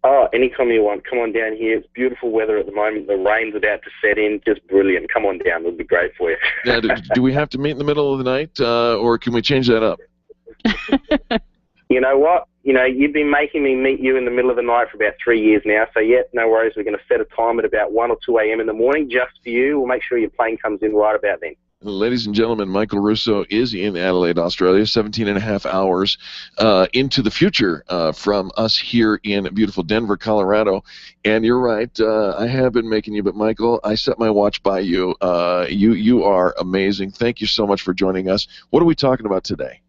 Oh, anytime you want. Come on down here. It's beautiful weather at the moment. The rain's about to set in. Just brilliant. Come on down. It'll be great for you. Yeah, do we have to meet in the middle of the night, or can we change that up? You know what? You know, you've been making me meet you in the middle of the night for about 3 years now, so yeah, no worries. We're going to set a time at about 1 or 2 a.m. in the morning just for you. We'll make sure your plane comes in right about then. Ladies and gentlemen, Michael Russo is in Adelaide, Australia, 17 and a half hours into the future from us here in beautiful Denver, Colorado. And you're right, I have been making you, but Michael, I set my watch by you. You are amazing. Thank you so much for joining us. What are we talking about today?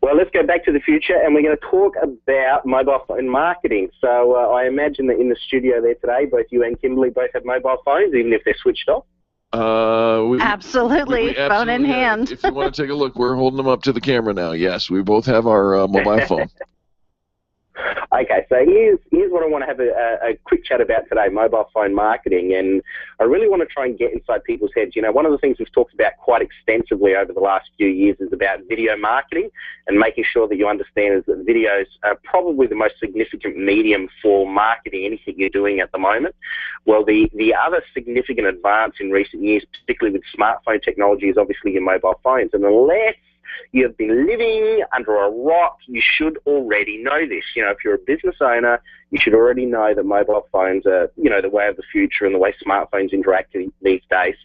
Well, let's go back to the future, and we're going to talk about mobile phone marketing. So I imagine that in the studio there today, both you and Kimbirly both have mobile phones, even if they're switched off. Absolutely, phone in hand. If you want to take a look, we're holding them up to the camera now. Yes, we both have our mobile phone. Okay, so here's what I want to have a quick chat about today, mobile phone marketing, and I really want to try and get inside people's heads. You know, one of the things we've talked about quite extensively over the last few years is about video marketing and making sure that you understand is that videos are probably the most significant medium for marketing anything you're doing at the moment. Well, the other significant advance in recent years, particularly with smartphone technology, is obviously your mobile phones, and unless you have been living under a rock, you should already know this. You know, if you're a business owner, you should already know that mobile phones are, you know, the way of the future and the way smartphones interact these days.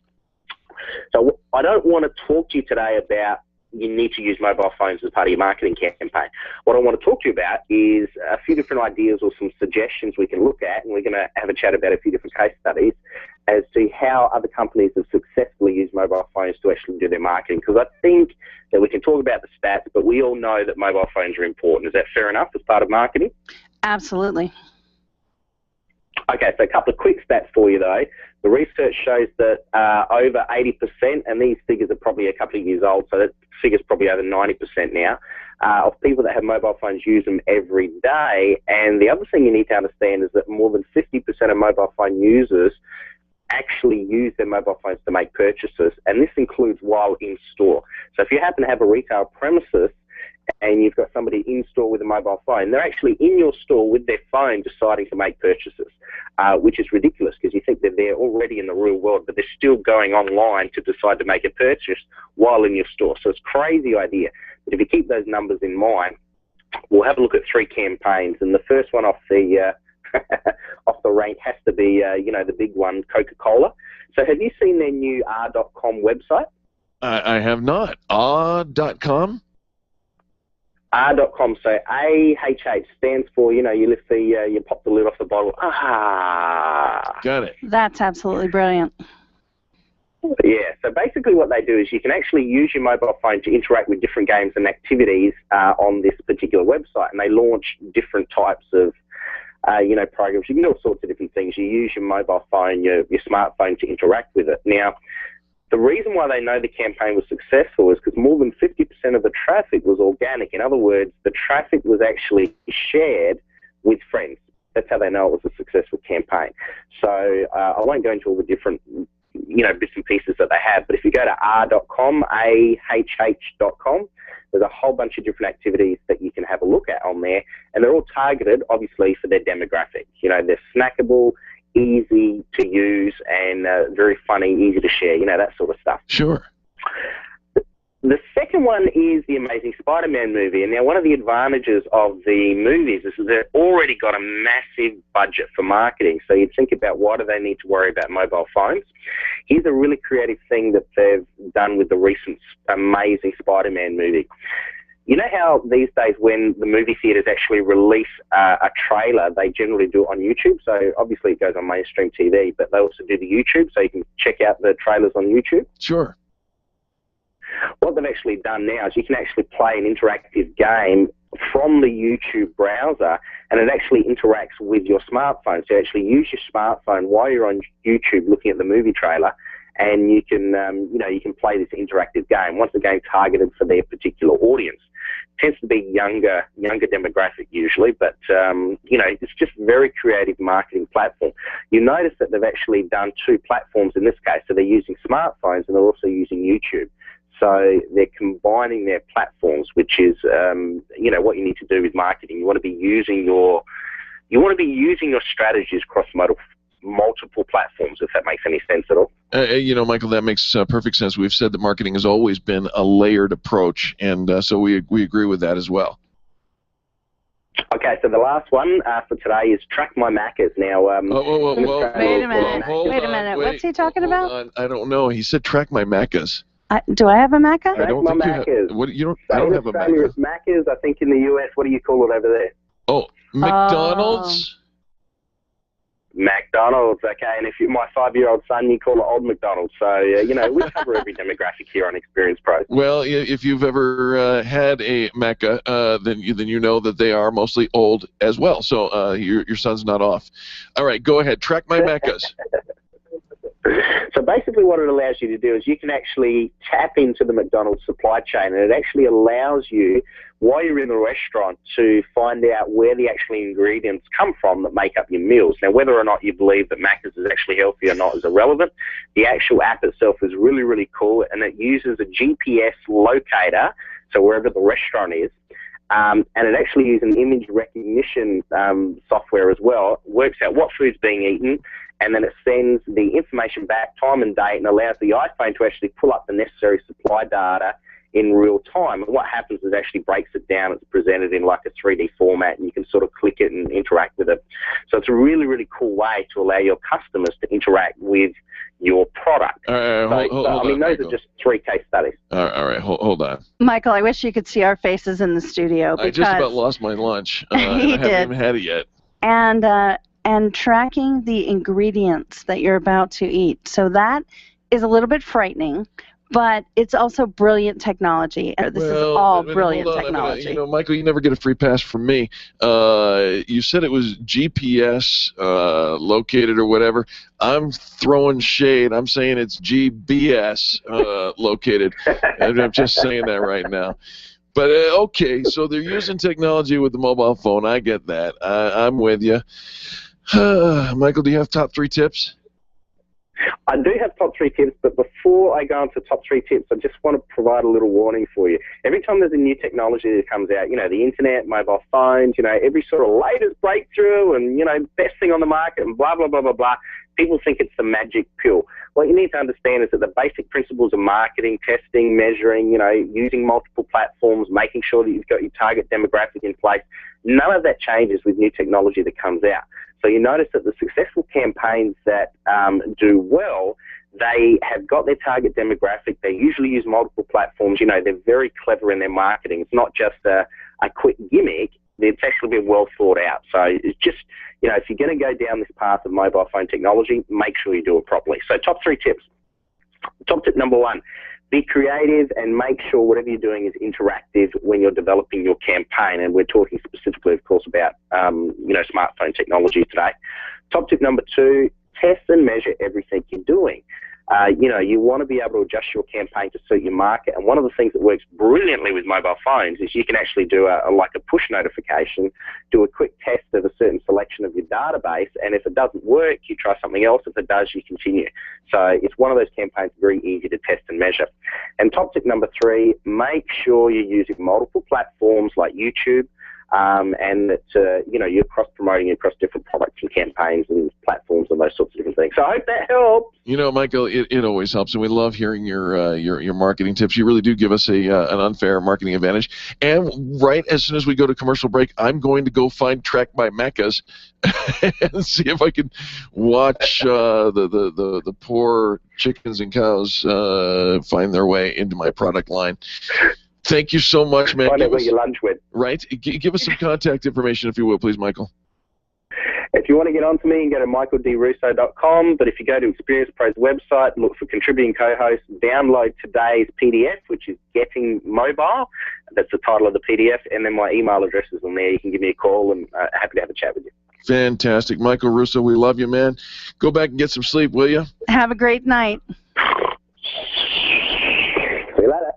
So I don't want to talk to you today about you need to use mobile phones as part of your marketing campaign. What I want to talk to you about is a few different ideas or some suggestions we can look at, and we're going to have a chat about a few different case studies as to how other companies have successfully used mobile phones to actually do their marketing. Because I think that we can talk about the stats, but we all know that mobile phones are important. Is that fair enough as part of marketing? Absolutely. Okay, so a couple of quick stats for you, though. The research shows that over 80%, and these figures are probably a couple of years old, so that figure's probably over 90% now, of people that have mobile phones use them every day. And the other thing you need to understand is that more than 50% of mobile phone users actually use their mobile phones to make purchases, and this includes while in store. So if you happen to have a retail premises and you've got somebody in store with a mobile phone, they're actually in your store with their phone deciding to make purchases, which is ridiculous because you think they're there already in the real world, but they're still going online to decide to make a purchase while in your store. So it's a crazy idea. But if you keep those numbers in mind, we'll have a look at 3 campaigns, and the first one off the off the rank has to be, you know, the big one, Coca-Cola. So have you seen their new R.com website? I have not. R.com? R.com, so AHH stands for, you know, you lift the, you pop the lid off the bottle. Ah. Got it. That's absolutely brilliant. Yeah, so basically what they do is you can actually use your mobile phone to interact with different games and activities on this particular website, and they launch different types of you know, programs. You can do all sorts of different things. You use your mobile phone, your smartphone to interact with it. Now, the reason why they know the campaign was successful is because more than 50% of the traffic was organic. In other words, the traffic was actually shared with friends. That's how they know it was a successful campaign. So I won't go into all the different bits and pieces that they have, but if you go to r.com, ahh.com, there's a whole bunch of different activities that you can have a look at on there, and they're all targeted, obviously, for their demographic. They're snackable, easy to use, and very funny, easy to share, that sort of stuff. Sure. The second one is the Amazing Spider-Man movie. And now one of the advantages of the movies is that they've already got a massive budget for marketing. So you'd think about, why do they need to worry about mobile phones? Here's a really creative thing that they've done with the recent Amazing Spider-Man movie. You know how these days when the movie theaters actually release a trailer, they generally do it on YouTube. So obviously it goes on mainstream TV, but they also do the YouTube, so you can check out the trailers on YouTube. Sure. What they've actually done now is you can actually play an interactive game from the YouTube browser, and it actually interacts with your smartphone. So you actually use your smartphone while you're on YouTube looking at the movie trailer, and you can, you can play this interactive game. Once again, targeted for their particular audience. Tends to be younger demographic usually, but it's just a very creative marketing platform. You notice that they've actually done two platforms in this case. So they're using smartphones and they're also using YouTube. So they're combining their platforms, which is, what you need to do with marketing. You want to be using your strategies across multiple platforms, if that makes any sense at all. Michael, that makes perfect sense. We've said that marketing has always been a layered approach, and so we agree with that as well. Okay, so the last one for today is Track My Macca's. Now, wait a minute. What's he talking about? I don't know. He said Track My Macca's. Do I have a Macca? I don't think you have. I don't have a Macca. It's Macca's. I think in the US, what do you call it over there? Oh, McDonald's. McDonald's, okay. And if you're my 5-year-old son, you call it Old McDonald's. So, we cover every demographic here on Experience Pros. Well, if you've ever had a Macca, then you know that they are mostly old as well. So your son's not off. All right, go ahead. Track My Maccas. So basically what it allows you to do is you can actually tap into the McDonald's supply chain, and it actually allows you, while you're in the restaurant, to find out where the actual ingredients come from that make up your meals. Now, whether or not you believe that Macca's is actually healthy or not is irrelevant. The actual app itself is really, really cool, and it uses a GPS locator, so wherever the restaurant is, and it actually uses an image recognition software as well. It works out what food's being eaten, and then it sends the information back, time and date, and allows the iPhone to actually pull up the necessary supply data in real time. And what happens is it actually breaks it down. It's presented in like a 3D format, and you can sort of click it and interact with it. So it's a really, really cool way to allow your customers to interact with your product. Hold on, those are just 3 case studies. All right, hold on. Michael, I wish you could see our faces in the studio. I just about lost my lunch. He and I did. haven't even had it yet. And tracking the ingredients that you're about to eat. So that is a little bit frightening, but it's also brilliant technology. This is all brilliant technology. Michael, you never get a free pass from me. You said it was GPS located or whatever. I'm throwing shade. I'm saying it's GBS located. I'm just saying that right now. But, okay, so they're using technology with the mobile phone. I get that. I'm with you. Michael, do you have top 3 tips? I do have top 3 tips, but before I go on to top 3 tips, I just want to provide a little warning for you. Every time there's a new technology that comes out, the internet, mobile phones, every sort of latest breakthrough and, best thing on the market and blah, blah, blah, blah, blah, people think it's the magic pill. What you need to understand is that the basic principles of marketing, testing, measuring, using multiple platforms, making sure that you've got your target demographic in place, none of that changes with new technology that comes out. So you notice that the successful campaigns that do well, they have got their target demographic. They usually use multiple platforms. They're very clever in their marketing. It's not just a quick gimmick. It's actually been well thought out. So it's just, if you're going to go down this path of mobile phone technology, make sure you do it properly. So top 3 tips. Top tip number 1. Be creative and make sure whatever you're doing is interactive when you're developing your campaign. And we're talking specifically, of course, about, smartphone technology today. Top tip number 2, test and measure everything you're doing. You want to be able to adjust your campaign to suit your market. And one of the things that works brilliantly with mobile phones is you can actually do a push notification, do a quick test of a certain selection of your database, and if it doesn't work, you try something else. If it does, you continue. So it's one of those campaigns very easy to test and measure. And top tip number 3, make sure you're using multiple platforms like YouTube, and that you're cross-promoting across different products and campaigns and platforms and those sorts of different things. So I hope that helps. Michael, it always helps, and we love hearing your marketing tips. You really do give us an unfair marketing advantage. And right as soon as we go to commercial break, I'm going to go find Track by Meccas and see if I can watch the poor chickens and cows find their way into my product line. Thank you so much, man. Find out what your lunch with. Right. Give us some contact information, if you will, please, Michael. If you want to get on to me, you can go to michaeldrusso.com. But if you go to Experience Pro's website, look for contributing co-hosts, download today's PDF, which is Getting Mobile. That's the title of the PDF. And then my email address is on there. You can give me a call, and happy to have a chat with you. Fantastic. Michael Russo, we love you, man. Go back and get some sleep, will you? Have a great night. See you later.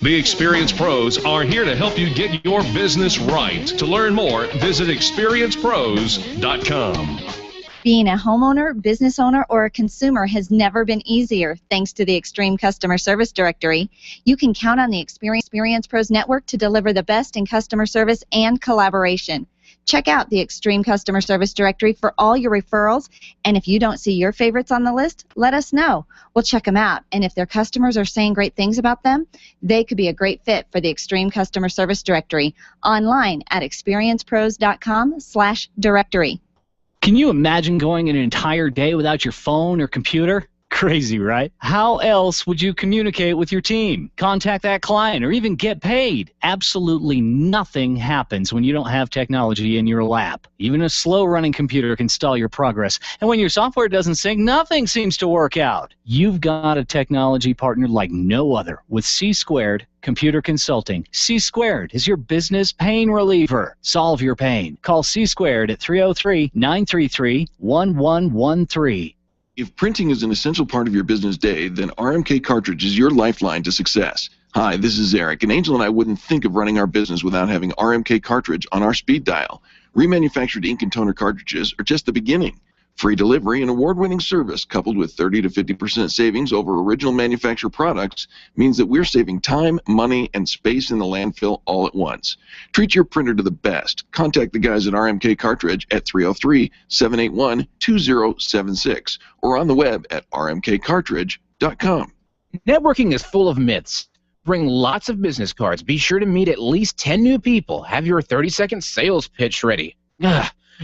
The experienced pros are here to help you get your business right. To learn more, visit experiencepros.com. Being a homeowner, business owner, or a consumer has never been easier thanks to the Extreme Customer Service Directory. You can count on the Experience Pros Network to deliver the best in customer service and collaboration. Check out the Extreme Customer Service Directory for all your referrals, and if you don't see your favorites on the list, let us know. We'll check them out, and if their customers are saying great things about them, they could be a great fit for the Extreme Customer Service Directory online at experiencepros.com/directory. Can you imagine going an entire day without your phone or computer? Crazy, right? How else would you communicate with your team, contact that client, or even get paid? Absolutely nothing happens when you don't have technology in your lap. Even a slow-running computer can stall your progress. And when your software doesn't sync, nothing seems to work out. You've got a technology partner like no other with C-Squared Computer Consulting. C-Squared is your business pain reliever. Solve your pain. Call C-Squared at 303-933-1113. If printing is an essential part of your business day, then RMK Cartridge is your lifeline to success. Hi, this is Eric, and Angel and I wouldn't think of running our business without having RMK Cartridge on our speed dial. Remanufactured ink and toner cartridges are just the beginning. Free delivery and award-winning service coupled with 30 to 50% savings over original manufacturer products means that we're saving time, money, and space in the landfill all at once. Treat your printer to the best. Contact the guys at RMK Cartridge at 303-781-2076 or on the web at rmkcartridge.com. Networking is full of myths. Bring lots of business cards. Be sure to meet at least 10 new people. Have your 30-second sales pitch ready.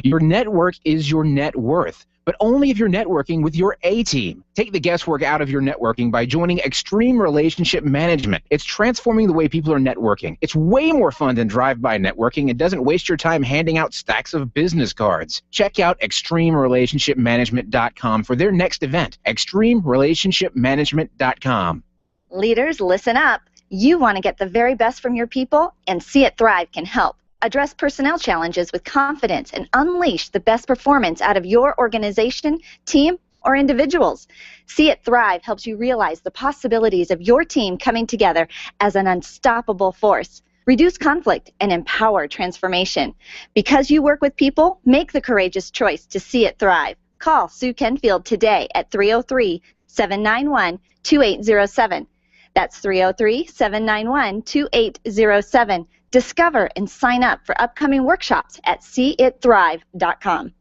Your network is your net worth, but only if you're networking with your A-team. Take the guesswork out of your networking by joining Extreme Relationship Management. It's transforming the way people are networking. It's way more fun than drive-by networking and doesn't waste your time handing out stacks of business cards. Check out ExtremeRelationshipManagement.com for their next event, ExtremeRelationshipManagement.com. Leaders, listen up. You want to get the very best from your people, and See It Thrive can help. Address personnel challenges with confidence and unleash the best performance out of your organization, team, or individuals. See It Thrive helps you realize the possibilities of your team coming together as an unstoppable force. Reduce conflict and empower transformation. Because you work with people, make the courageous choice to See It Thrive. Call Sue Kenfield today at 303-791-2807. That's 303-791-2807. Discover and sign up for upcoming workshops at seeitthrive.com.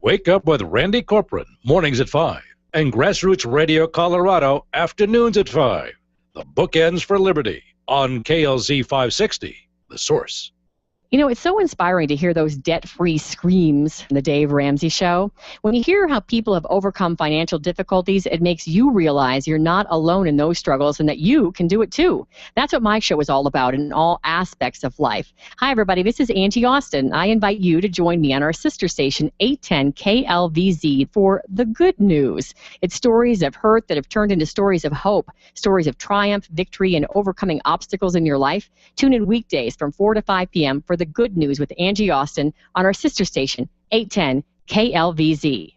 Wake up with Randy Corcoran, mornings at 5, and Grassroots Radio Colorado, afternoons at 5. The bookends for liberty on KLZ 560, The Source. You know, it's so inspiring to hear those debt-free screams in the Dave Ramsey Show. When you hear how people have overcome financial difficulties, it makes you realize you're not alone in those struggles and that you can do it too. That's what my show is all about in all aspects of life. Hi, everybody. This is Angie Austin. I invite you to join me on our sister station, 810 KLVZ, for The Good News. It's stories of hurt that have turned into stories of hope, stories of triumph, victory, and overcoming obstacles in your life. Tune in weekdays from 4 to 5 p.m. for The Good News with Angie Austin on our sister station, 810 KLVZ.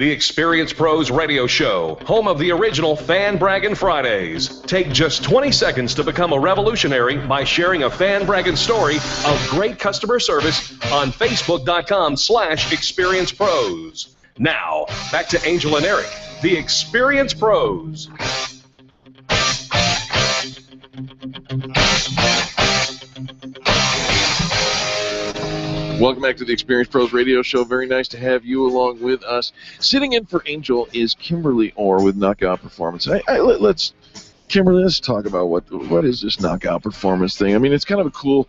The Experience Pros Radio Show, home of the original Fan Braggin' Fridays. Take just 20 seconds to become a revolutionary by sharing a fan bragging story of great customer service on Facebook.com/Experience Pros. Now, back to Angel and Eric, the Experience Pros. Welcome back to the Experience Pros Radio Show. Very nice to have you along with us. Sitting in for Angel is Kimbirly Orr with Knockout Performance. Kimbirly, let's talk about what is this Knockout Performance thing. I mean, it's kind of a cool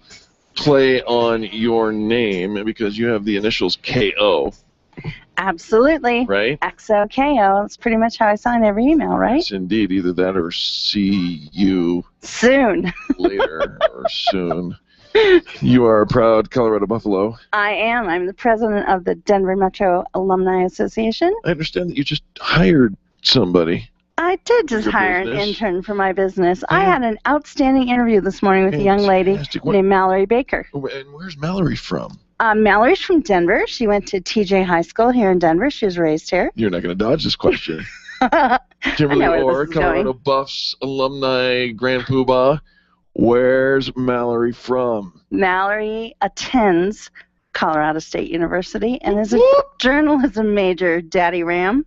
play on your name because you have the initials KO. Absolutely. Right? XOKO. That's pretty much how I sign every email, right? Yes, indeed. Either that or see you soon. Later or soon. You are a proud Colorado Buffalo. I am. I'm the president of the Denver Metro Alumni Association. I understand that you just hired somebody. I did just hire an intern for my business. I had an outstanding interview this morning with a young lady named Mallory Baker. And where's Mallory from? Mallory's from Denver. She went to TJ High School here in Denver. She was raised here. You're not going to dodge this question. Kimbirly Orr, Colorado Buffs alumni, Grand Poobah. Where's Mallory from? Mallory attends Colorado State University and is a journalism major, Daddy Ram.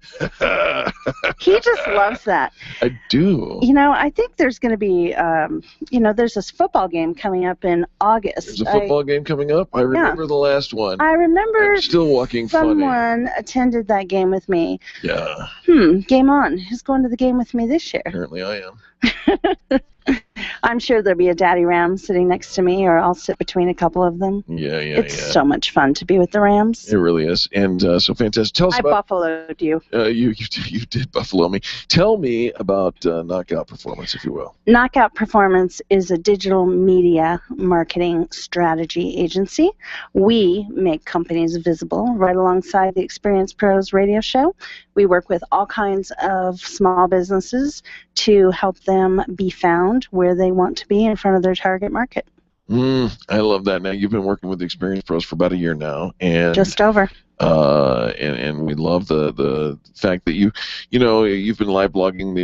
He just loves that. I do. You know, I think there's going to be, there's this football game coming up in August. There's a football game coming up? I remember the last one. I remember I'm still walking someone attended that game with me. Yeah. Game on. Who's going to the game with me this year? Apparently I am. I'm sure there'll be a Daddy Ram sitting next to me, or I'll sit between a couple of them. It's so much fun to be with the Rams. It really is, and so fantastic. Tell us about. I buffaloed you. You did buffalo me. Tell me about Knockout Performance, if you will. Knockout Performance is a digital media marketing strategy agency. We make companies visible right alongside the Experience Pros Radio Show. We work with all kinds of small businesses to help them be found where they want to be in front of their target market. I love that. Now, you've been working with the Experience Pros for about a year now, and just over. And we love the fact that you've been live blogging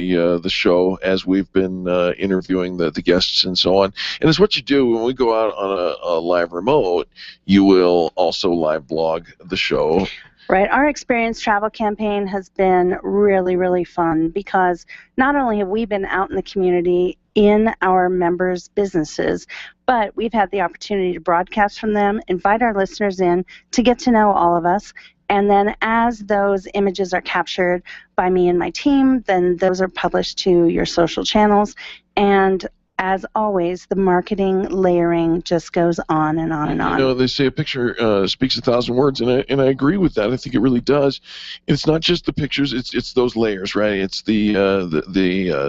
the show as we've been interviewing the guests and so on. And it's what you do when we go out on a live remote. You will also live blog the show. Right. Our Experience Travel campaign has been really, really fun because not only have we been out in the community in our members' businesses, but we've had the opportunity to broadcast from them, invite our listeners in to get to know all of us, and then as those images are captured by me and my team, then those are published to your social channels. And as always, the marketing layering just goes on and on and on. You know, they say a picture speaks 1,000 words, and I agree with that. I think it really does. It's not just the pictures; it's those layers, right? It's the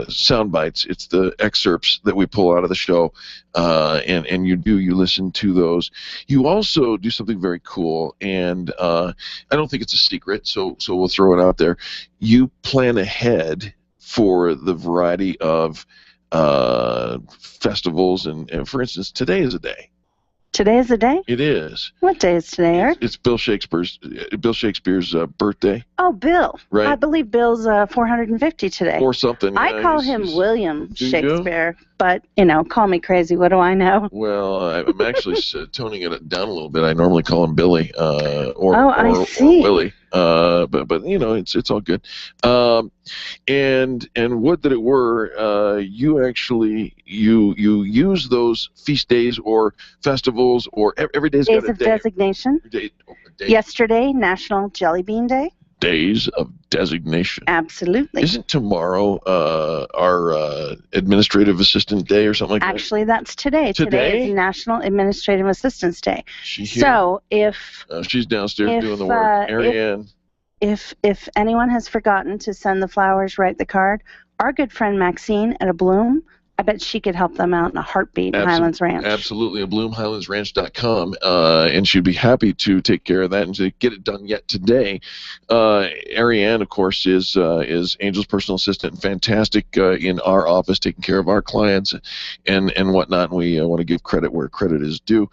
sound bites, it's the excerpts that we pull out of the show, and you listen to those. You also do something very cool, and I don't think it's a secret, so we'll throw it out there. You plan ahead for the variety of festivals, and for instance, today is a day. Today is a day? It is. What day is today, Eric? It's Bill Shakespeare's birthday. Oh, Bill. Right. I believe Bill's 450 today. Or something. I call him William Shakespeare, but, call me crazy. What do I know? Well, I'm actually toning it down a little bit. I normally call him Billy or Willie. But it's all good. And would that it were, you actually you use those feast days or festivals or every day's got a day. Days of designation. Yesterday, National Jelly Bean Day. Days of designation. Absolutely. Isn't tomorrow our administrative assistant day or something like that? Actually, that's today. Today is National Administrative Assistance Day. She's here. So if she's downstairs doing the work, Ariane. If anyone has forgotten to send the flowers, write the card, our good friend Maxine at A Bloom I bet she could help them out in a heartbeat, Highlands Ranch. Absolutely, BloomHighlandsRanch.com, and she'd be happy to take care of that and to get it done yet today. Ariane, of course, is Angel's personal assistant and fantastic in our office, taking care of our clients and whatnot, and we want to give credit where credit is due.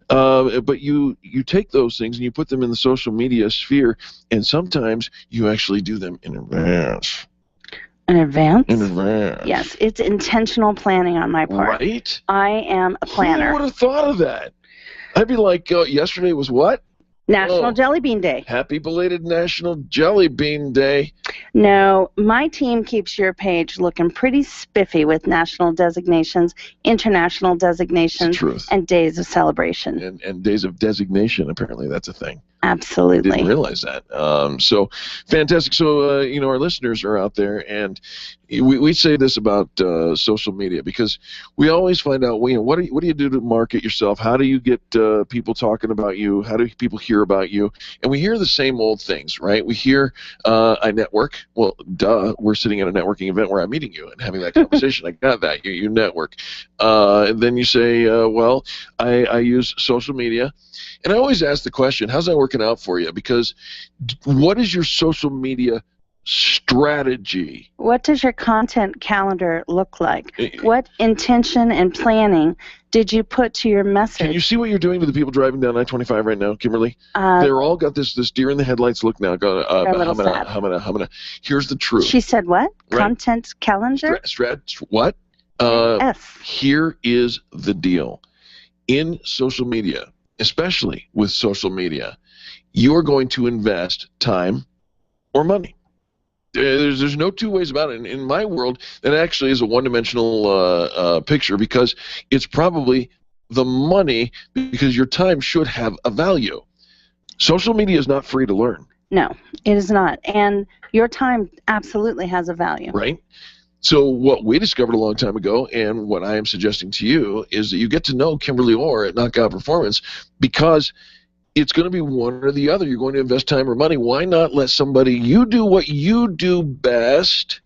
But you take those things and you put them in the social media sphere, and sometimes you actually do them in advance. In advance? In advance. Yes, it's intentional planning on my part. Right? I am a planner. Who would have thought of that? I'd be like, yesterday was what? National Jelly Bean Day. Happy belated National Jelly Bean Day. No, my team keeps your page looking pretty spiffy with national designations, international designations, and days of celebration. And days of designation, apparently that's a thing. Absolutely. I didn't realize that. So fantastic. So, our listeners are out there, and we say this about social media because we always find out, what do you do to market yourself? How do you get people talking about you? How do people hear about you? And we hear the same old things, right? We hear I network. Well, duh, we're sitting at a networking event where I'm meeting you and having that conversation. I got that. You network. And then you say, I use social media. And I always ask the question, how's that working out for you? Because what is your social media strategy? What does your content calendar look like? What intention and planning did you put to your message? Can you see what you're doing to the people driving down I-25 right now, Kimberly? They're all got this deer in the headlights look now. Going, humana. Here's the truth. She said what? Right. Content calendar? What? F. Here is the deal. In social media, especially with social media, you're going to invest time or money. There's no two ways about it. In my world, that actually is a one-dimensional picture because it's probably the money because your time should have a value. Social media is not free to learn. No, it is not. And your time absolutely has a value. Right? So what we discovered a long time ago, and what I am suggesting to you, is that you get to know Kimbirly Orr at Knockout Performance because it's going to be one or the other. You're going to invest time or money. Why not let you do what you do best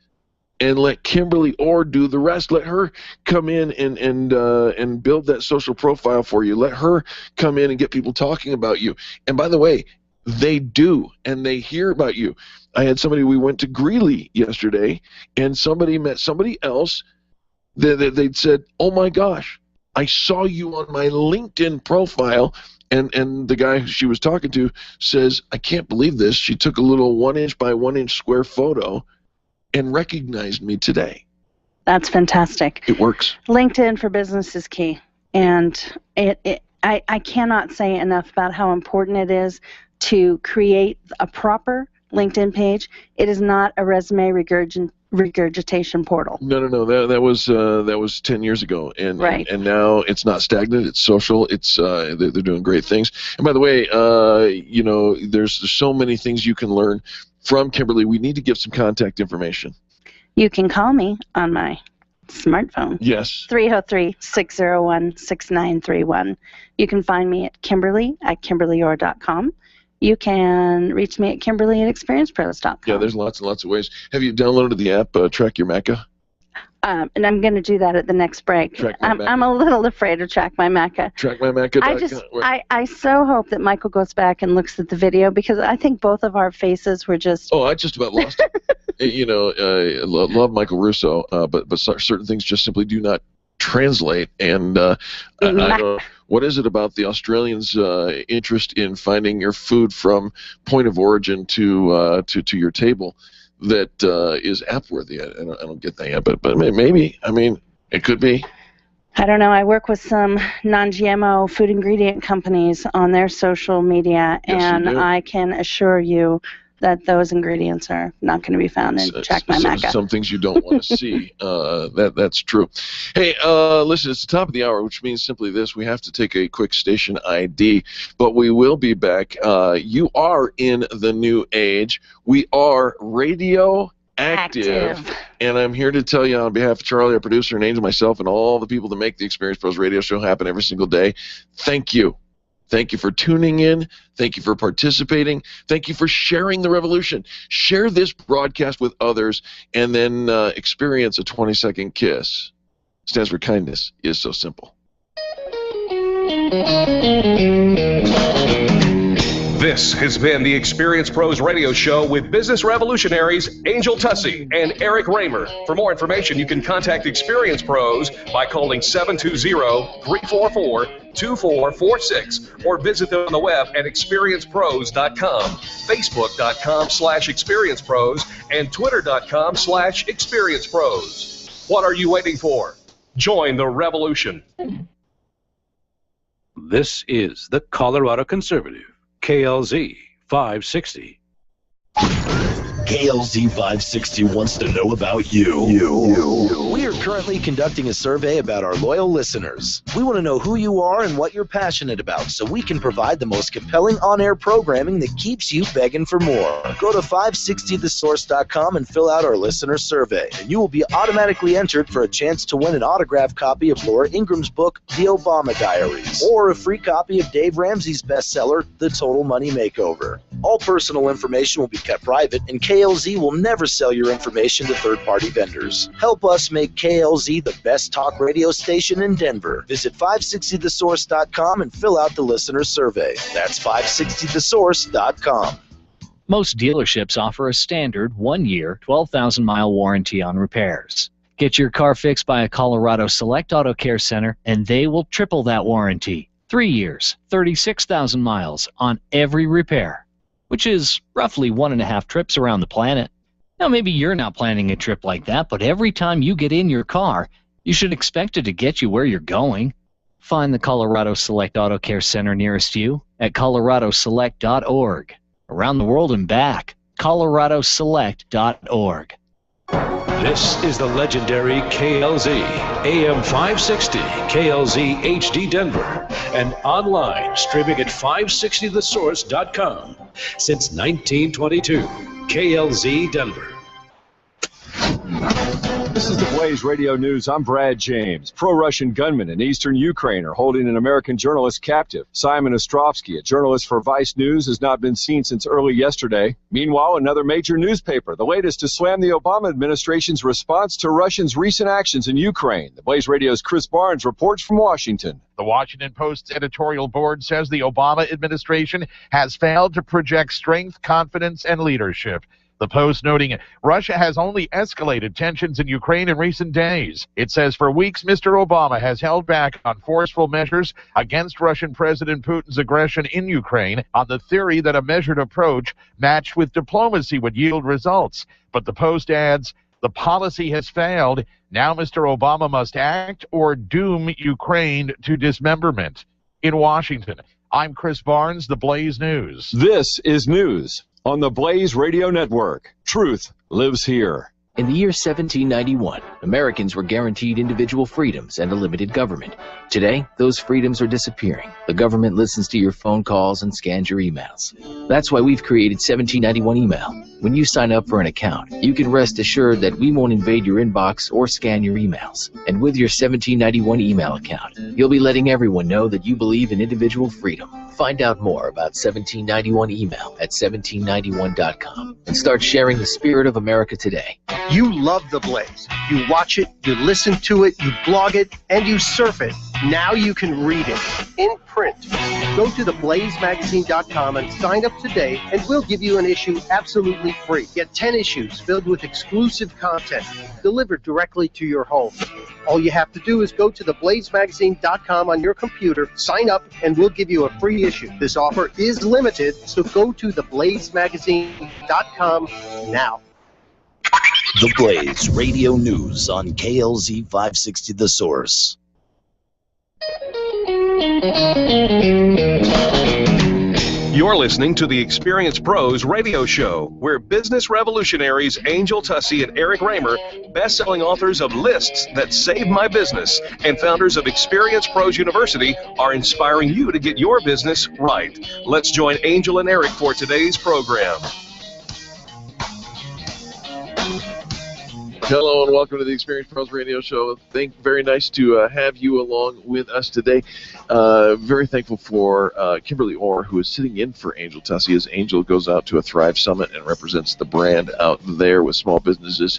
and let Kimbirly Orr do the rest? Let her come in and build that social profile for you. Let her come in and get people talking about you. And by the way, they do, and they hear about you. I had somebody, we went to Greeley yesterday, and somebody met somebody else they'd said, oh my gosh, I saw you on my LinkedIn profile, and the guy she was talking to says, I can't believe this. She took a little 1-inch by 1-inch square photo and recognized me today. That's fantastic. It works. LinkedIn for business is key, and I cannot say enough about how important it is to create a proper LinkedIn page. It is not a resume regurgitation portal. No. That was 10 years ago, and right. and now it's not stagnant. It's social. It's they're doing great things. And by the way, there's so many things you can learn from Kimbirly. We need to give some contact information. You can call me on my smartphone. Yes. 303-601-6931. You can find me at Kimbirly@KimberlyOrr.com. You can reach me at Kimberly@ExperiencePros.com. Yeah, there's lots and lots of ways. Have you downloaded the app, Track Your Mecca? And I'm going to do that at the next break. I'm a little afraid of Track My Mecca. TrackMyMecca.com. I so hope that Michael goes back and looks at the video because I think both of our faces were just... Oh, I just about lost it. Love Michael Russo, but certain things just simply do not translate. And I don't know, what is it about the Australians' interest in finding your food from point of origin to your table that is app-worthy? I don't get that yet, but maybe. I mean, it could be. I don't know. I work with some non-GMO food ingredient companies on their social media, and I can assure you that those ingredients are not going to be found in Track My Mecca. Some things you don't want to see. That's true. Hey, listen, it's the top of the hour, which means simply this. We have to take a quick station ID, but we will be back. You are in the new age. We are radio active. And I'm here to tell you on behalf of Charlie, our producer, and Angel, myself, and all the people that make the Experience Pros radio show happen every single day, thank you. Thank you for tuning in. Thank you for participating. Thank you for sharing the revolution. Share this broadcast with others and then experience a 20-second kiss stands for kindness, is so simple. This has been the Experience Pros Radio Show with business revolutionaries Angel Tussey and Eric Raymer. For more information, you can contact Experience Pros by calling 720-344-2446 or visit them on the web at experiencepros.com, facebook.com/experiencepros, and twitter.com/experiencepros. What are you waiting for? Join the revolution. This is the Colorado Conservative, KLZ 560. KLZ 560 wants to know about you. We are currently conducting a survey about our loyal listeners. We want to know who you are and what you're passionate about so we can provide the most compelling on-air programming that keeps you begging for more. Go to 560thesource.com and fill out our listener survey, and you will be automatically entered for a chance to win an autographed copy of Laura Ingram's book, The Obama Diaries, or a free copy of Dave Ramsey's bestseller, The Total Money Makeover. All personal information will be kept private, and KLZ will never sell your information to third-party vendors. Help us make KLZ the best talk radio station in Denver. Visit 560thesource.com and fill out the listener survey. That's 560thesource.com. Most dealerships offer a standard 1-year, 12,000-mile warranty on repairs. Get your car fixed by a Colorado Select Auto Care Center, and they will triple that warranty. 3 years, 36,000 miles on every repair, which is roughly 1.5 trips around the planet. Now, maybe you're not planning a trip like that, but every time you get in your car, you should expect it to get you where you're going. Find the Colorado Select Auto Care Center nearest you at coloradoselect.org. Around the world and back, coloradoselect.org. This is the legendary KLZ, AM 560, KLZ HD Denver, and online streaming at 560thesource.com. Since 1922, KLZ Denver. This is the Blaze Radio News. I'm Brad James. Pro-Russian gunmen in eastern Ukraine are holding an American journalist captive. Simon Ostrovsky, a journalist for Vice News, has not been seen since early yesterday. Meanwhile, another major newspaper, the latest to slam the Obama administration's response to Russia's recent actions in Ukraine. The Blaze Radio's Chris Barnes reports from Washington. The Washington Post's editorial board says the Obama administration has failed to project strength, confidence, and leadership. The Post noting Russia has only escalated tensions in Ukraine in recent days. It says for weeks Mr. Obama has held back on forceful measures against Russian President Putin's aggression in Ukraine on the theory that a measured approach matched with diplomacy would yield results. But the Post adds the policy has failed. Now Mr. Obama must act or doom Ukraine to dismemberment. In Washington, I'm Chris Barnes, the Blaze News. This is news on the Blaze Radio Network. Truth lives here. In the year 1791, Americans were guaranteed individual freedoms and a limited government. Today, those freedoms are disappearing. The government listens to your phone calls and scans your emails. That's why we've created 1791 Email. When you sign up for an account, you can rest assured that we won't invade your inbox or scan your emails. And with your 1791 Email account, you'll be letting everyone know that you believe in individual freedom. Find out more about 1791 Email at 1791.com and start sharing the spirit of America today. You love The Blaze. You watch it, you listen to it, you blog it, and you surf it. Now you can read it in print. Go to theblazemagazine.com and sign up today, and we'll give you an issue absolutely free. Get 10 issues filled with exclusive content delivered directly to your home. All you have to do is go to theblazemagazine.com on your computer, sign up, and we'll give you a free issue. This offer is limited, so go to theblazemagazine.com now. The Blaze Radio News on KLZ 560 The Source. You're listening to the Experience Pros Radio Show, where business revolutionaries Angel Tussey and Eric Raymer, best-selling authors of Lists That Saved My Business, and founders of Experience Pros University, are inspiring you to get your business right. Let's join Angel and Eric for today's program. Hello and welcome to the Experience Pros Radio Show. Very nice to have you along with us today. Very thankful for Kimbirly Orr, who is sitting in for Angel Tussey as Angel goes out to a Thrive Summit and represents the brand out there with small businesses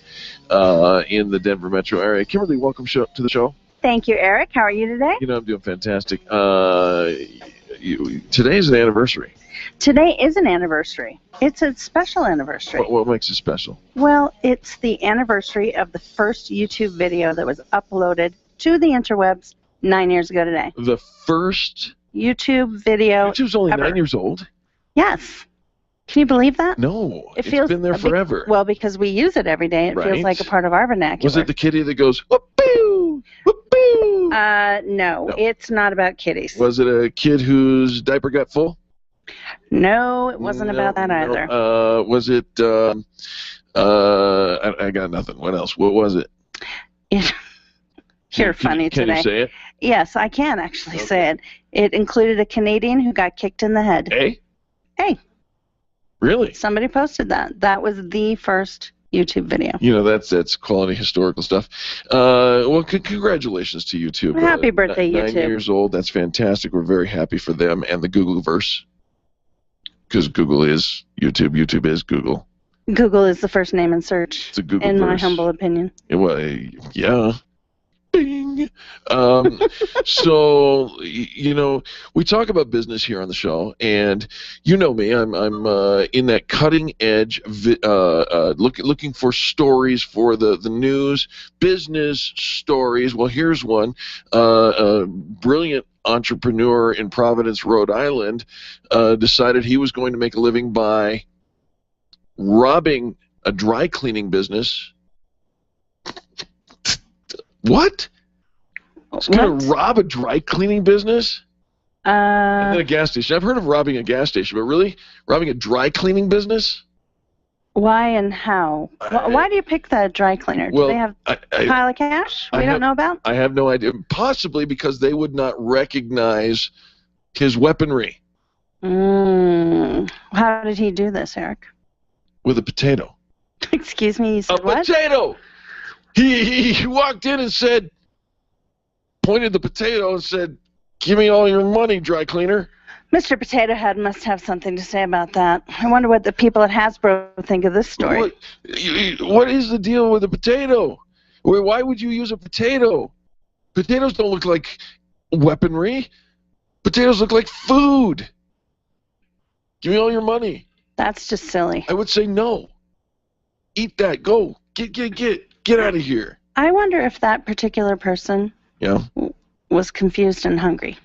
in the Denver metro area. Kimbirly, welcome to the show. Thank you, Eric. How are you today? I'm doing fantastic. Today is an anniversary. Today is an anniversary. It's a special anniversary. What makes it special? Well, it's the anniversary of the first YouTube video that was uploaded to the interwebs 9 years ago today. The first YouTube video YouTube's only ever. 9 years old? Yes. Can you believe that? No. It's been there forever. Well, because we use it every day, it feels like a part of our vernacular. Was it the kitty that goes, whoop-boo, whoop-boo? No, it's not about kitties. Was it a kid whose diaper got full? No, it wasn't about that either. Was it, I got nothing. What else? What was it? You're funny today. Can you say it? Yes, I can actually say it. It included a Canadian who got kicked in the head. Hey? Hey. Really? Somebody posted that. That was the first YouTube video. That's quality historical stuff. Well, congratulations to YouTube. Happy birthday, 9 YouTube. 9 years old. That's fantastic. We're very happy for them and the Googleverse. Because Google is YouTube. YouTube is Google. Google is the first name in search, It's a Googleverse. in my humble opinion. Well, yeah. Bing. So, we talk about business here on the show, and you know me. I'm in that cutting edge, looking for stories for the news, business stories. Well, here's one. A brilliant entrepreneur in Providence, Rhode Island, decided he was going to make a living by robbing a dry cleaning business. What? He's going to rob a dry cleaning business? And then a gas station. I've heard of robbing a gas station, but really? Robbing a dry cleaning business? Why and how? Why do you pick that dry cleaner? Do they have a pile of cash we don't know about? I have no idea. Possibly because they would not recognize his weaponry. How did he do this, Eric? With a potato. Excuse me, you said what? A potato! He walked in and said, pointed the potato and said, "Give me all your money, dry cleaner." Mr. Potato Head must have something to say about that. I wonder what the people at Hasbro think of this story. What is the deal with a potato? Why would you use a potato? Potatoes don't look like weaponry. Potatoes look like food. Give me all your money. That's just silly. I would say no. Eat that. Go. Get out of here. I wonder if that particular person was confused and hungry.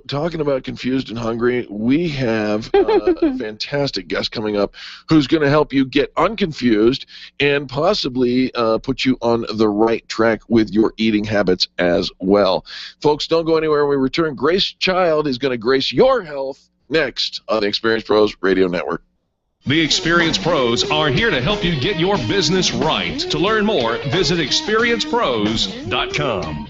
Talking about confused and hungry, we have a fantastic guest coming up who's going to help you get unconfused and possibly put you on the right track with your eating habits as well. Folks, don't go anywhere. When we return, Grace Child is going to grace your health next on the Experience Pros Radio Network. The Experience Pros are here to help you get your business right. To learn more, visit experiencepros.com.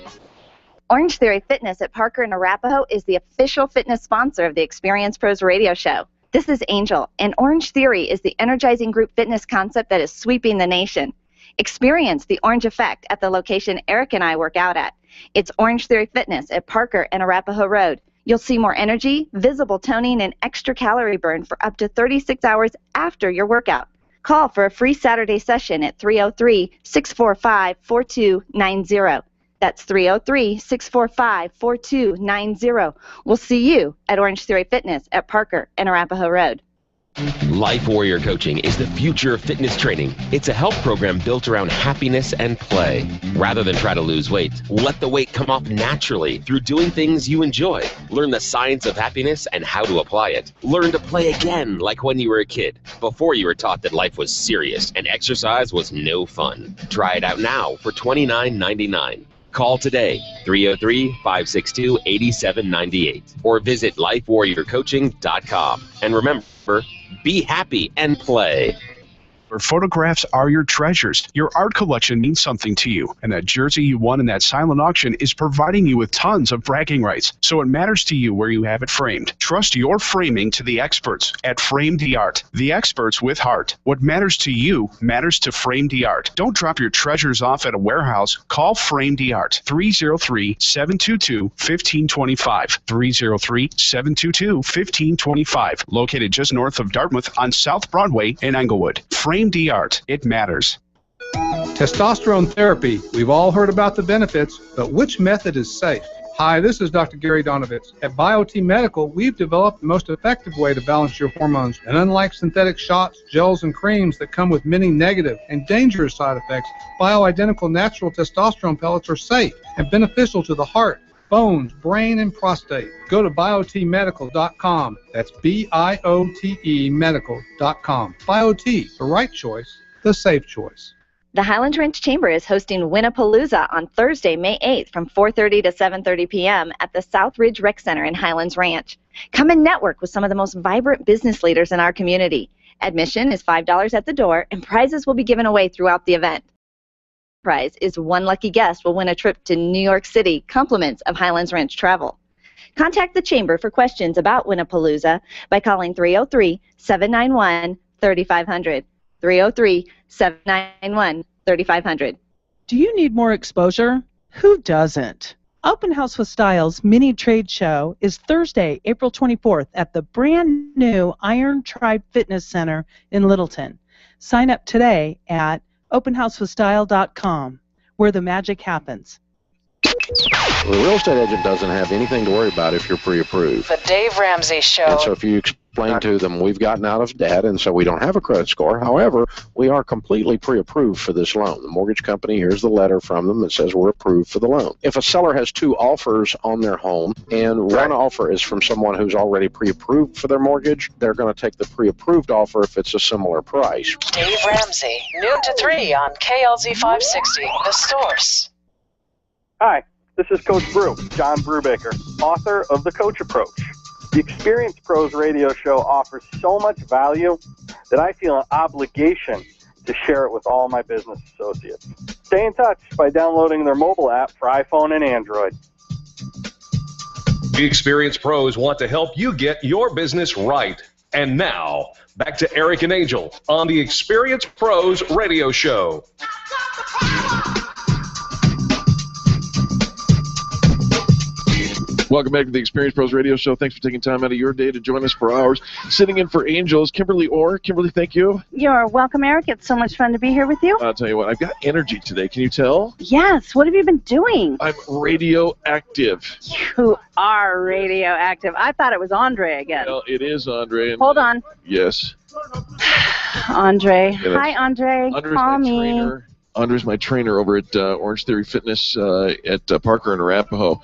Orange Theory Fitness at Parker and Arapahoe is the official fitness sponsor of the Experience Pros radio show. This is Angel, and Orange Theory is the energizing group fitness concept that is sweeping the nation. Experience the orange effect at the location Eric and I work out at. It's Orange Theory Fitness at Parker and Arapahoe Road. You'll see more energy, visible toning, and extra calorie burn for up to 36 hours after your workout. Call for a free Saturday session at 303-645-4290. That's 303-645-4290. We'll see you at Orange Theory Fitness at Parker and Arapahoe Road. Life Warrior Coaching is the future of fitness training. It's a health program built around happiness and play. Rather than try to lose weight, let the weight come off naturally through doing things you enjoy. Learn the science of happiness and how to apply it. Learn to play again like when you were a kid, before you were taught that life was serious and exercise was no fun. Try it out now for $29.99. Call today, 303-562-8798, or visit lifewarriorcoaching.com. And remember, be happy and play. where photographs are your treasures. Your art collection means something to you, and that jersey you won in that silent auction is providing you with tons of bragging rights, so it matters to you where you have it framed. Trust your framing to the experts at Frame the Art, the experts with heart. What matters to you matters to Frame the Art. Don't drop your treasures off at a warehouse. Call Frame the Art, 303-722-1525, 303-722-1525, located just north of Dartmouth on South Broadway in Englewood. Frame the Art. It matters. Testosterone therapy. We've all heard about the benefits, but which method is safe? Hi, this is Dr. Gary Donovitz. At BioT Medical, we've developed the most effective way to balance your hormones. And unlike synthetic shots, gels, and creams that come with many negative and dangerous side effects, bioidentical natural testosterone pellets are safe and beneficial to the heart, bones, brain, and prostate. Go to biotmedical.com. That's BIOTE medical.com. BioT, the right choice, the safe choice. The Highlands Ranch Chamber is hosting Winnapalooza on Thursday, May 8th from 4:30 to 7:30 p.m. at the South Ridge Rec Center in Highlands Ranch. Come and network with some of the most vibrant business leaders in our community. Admission is $5 at the door, and prizes will be given away throughout the event. Prize is one lucky guest will win a trip to New York City, compliments of Highlands Ranch Travel. Contact the Chamber for questions about Winnapalooza by calling 303-791-3500. 303-791-3500. Do you need more exposure? Who doesn't? Open House with Styles mini trade show is Thursday, April 24th at the brand new Iron Tribe Fitness Center in Littleton. Sign up today at openhousewithstyle.com, where the magic happens. The real estate agent doesn't have anything to worry about if you're pre-approved. The Dave Ramsey Show. And so if you explain to them, we've gotten out of debt, and so we don't have a credit score. However, we are completely pre-approved for this loan. The mortgage company, here's the letter from them that says we're approved for the loan. If a seller has two offers on their home, and one offer is from someone who's already pre-approved for their mortgage, they're going to take the pre-approved offer if it's a similar price. Dave Ramsey, noon to 3 on KLZ 560, The Source. Hi, this is Coach Brew, John Brubaker, author of The Coach Approach. The Experience Pros radio show offers so much value that I feel an obligation to share it with all my business associates. Stay in touch by downloading their mobile app for iPhone and Android. The Experience Pros want to help you get your business right. And now, back to Eric and Angel on the Experience Pros radio show. Welcome back to the Experience Pros Radio Show. Thanks for taking time out of your day to join us for ours. Sitting in for Angel is Kimbirly Orr. Kimbirly, thank you. You're welcome, Eric. It's so much fun to be here with you. I'll tell you what, I've got energy today. Can you tell? Yes. What have you been doing? I'm radioactive. You are radioactive. I thought it was Andre again. Well, it is Andre. And, hold on. Yes. Andre. Yeah, hi, Andre. Andre's Call my me. trainer. Andre's my trainer over at Orange Theory Fitness at Parker and Arapahoe.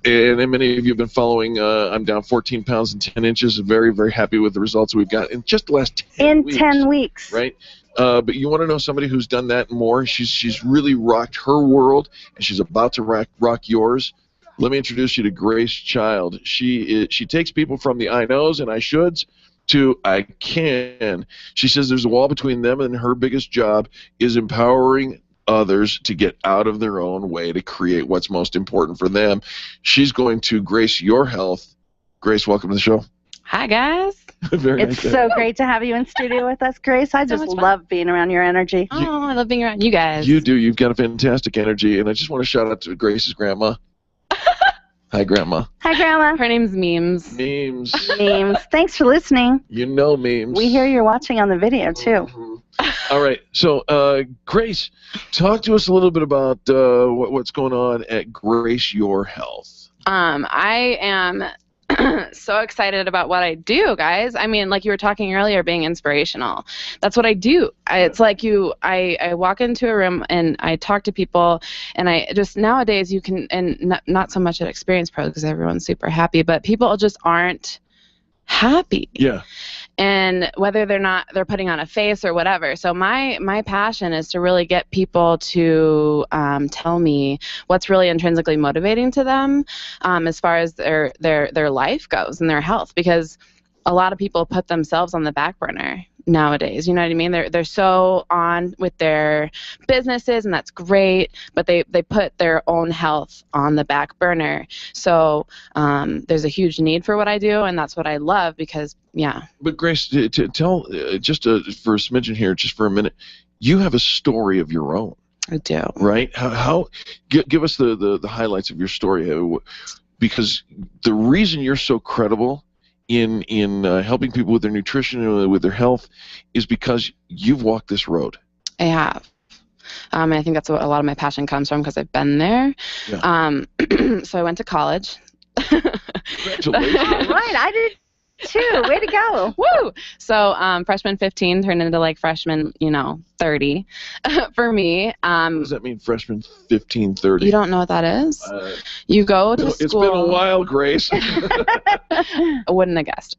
And many of you have been following. I'm down 14 pounds and 10 inches. Very, very happy with the results we've got in just the last 10 weeks. 10 weeks. Right? But you want to know somebody who's done that and more? She's really rocked her world, and she's about to rock yours. Let me introduce you to Grace Child. She takes people from the I knows and I shoulds to I can. She says there's a wall between them, and her biggest job is empowering others to get out of their own way to create what's most important for them. She's going to grace your health. Grace, welcome to the show. Hi, guys. It's so great to have you in studio with us, Grace. I just love being around your energy. Oh, I love being around you guys. You do. You've got a fantastic energy, and I just want to shout out to Grace's grandma. Hi, Grandma. Hi, Grandma. Her name's Memes. Memes. Memes. Thanks for listening. You know Memes. We hear you're watching on the video, too. All right. So, Grace, talk to us a little bit about what's going on at Grace Your Health. I am so excited about what I do, guys. I mean, like you were talking earlier, being inspirational. That's what I do. It's like I walk into a room and I talk to people, and I just nowadays you can, and not so much at Experience Pro because everyone's super happy, but people just aren't happy. Yeah. And whether they're putting on a face or whatever. So my passion is to really get people to tell me what's really intrinsically motivating to them as far as their life goes and their health, because a lot of people put themselves on the back burner. nowadays. You know what I mean? They're so on with their businesses, and that's great, but they put their own health on the back burner. So there's a huge need for what I do, and that's what I love because, yeah. But Grace, to tell just for a smidgen here, just for a minute, you have a story of your own. I do. Right? How give us the highlights of your story, because the reason you're so credible in helping people with their nutrition and with their health is because you've walked this road. I have. And I think that's what a lot of my passion comes from because I've been there. Yeah. So I went to college. Congratulations. Right, I did too. Way to go. Woo! So freshman 15 turned into like freshman, 30 for me. What does that mean, freshman 15, 30? You don't know what that is? You go to school. It's been a while, Grace. I wouldn't have guessed.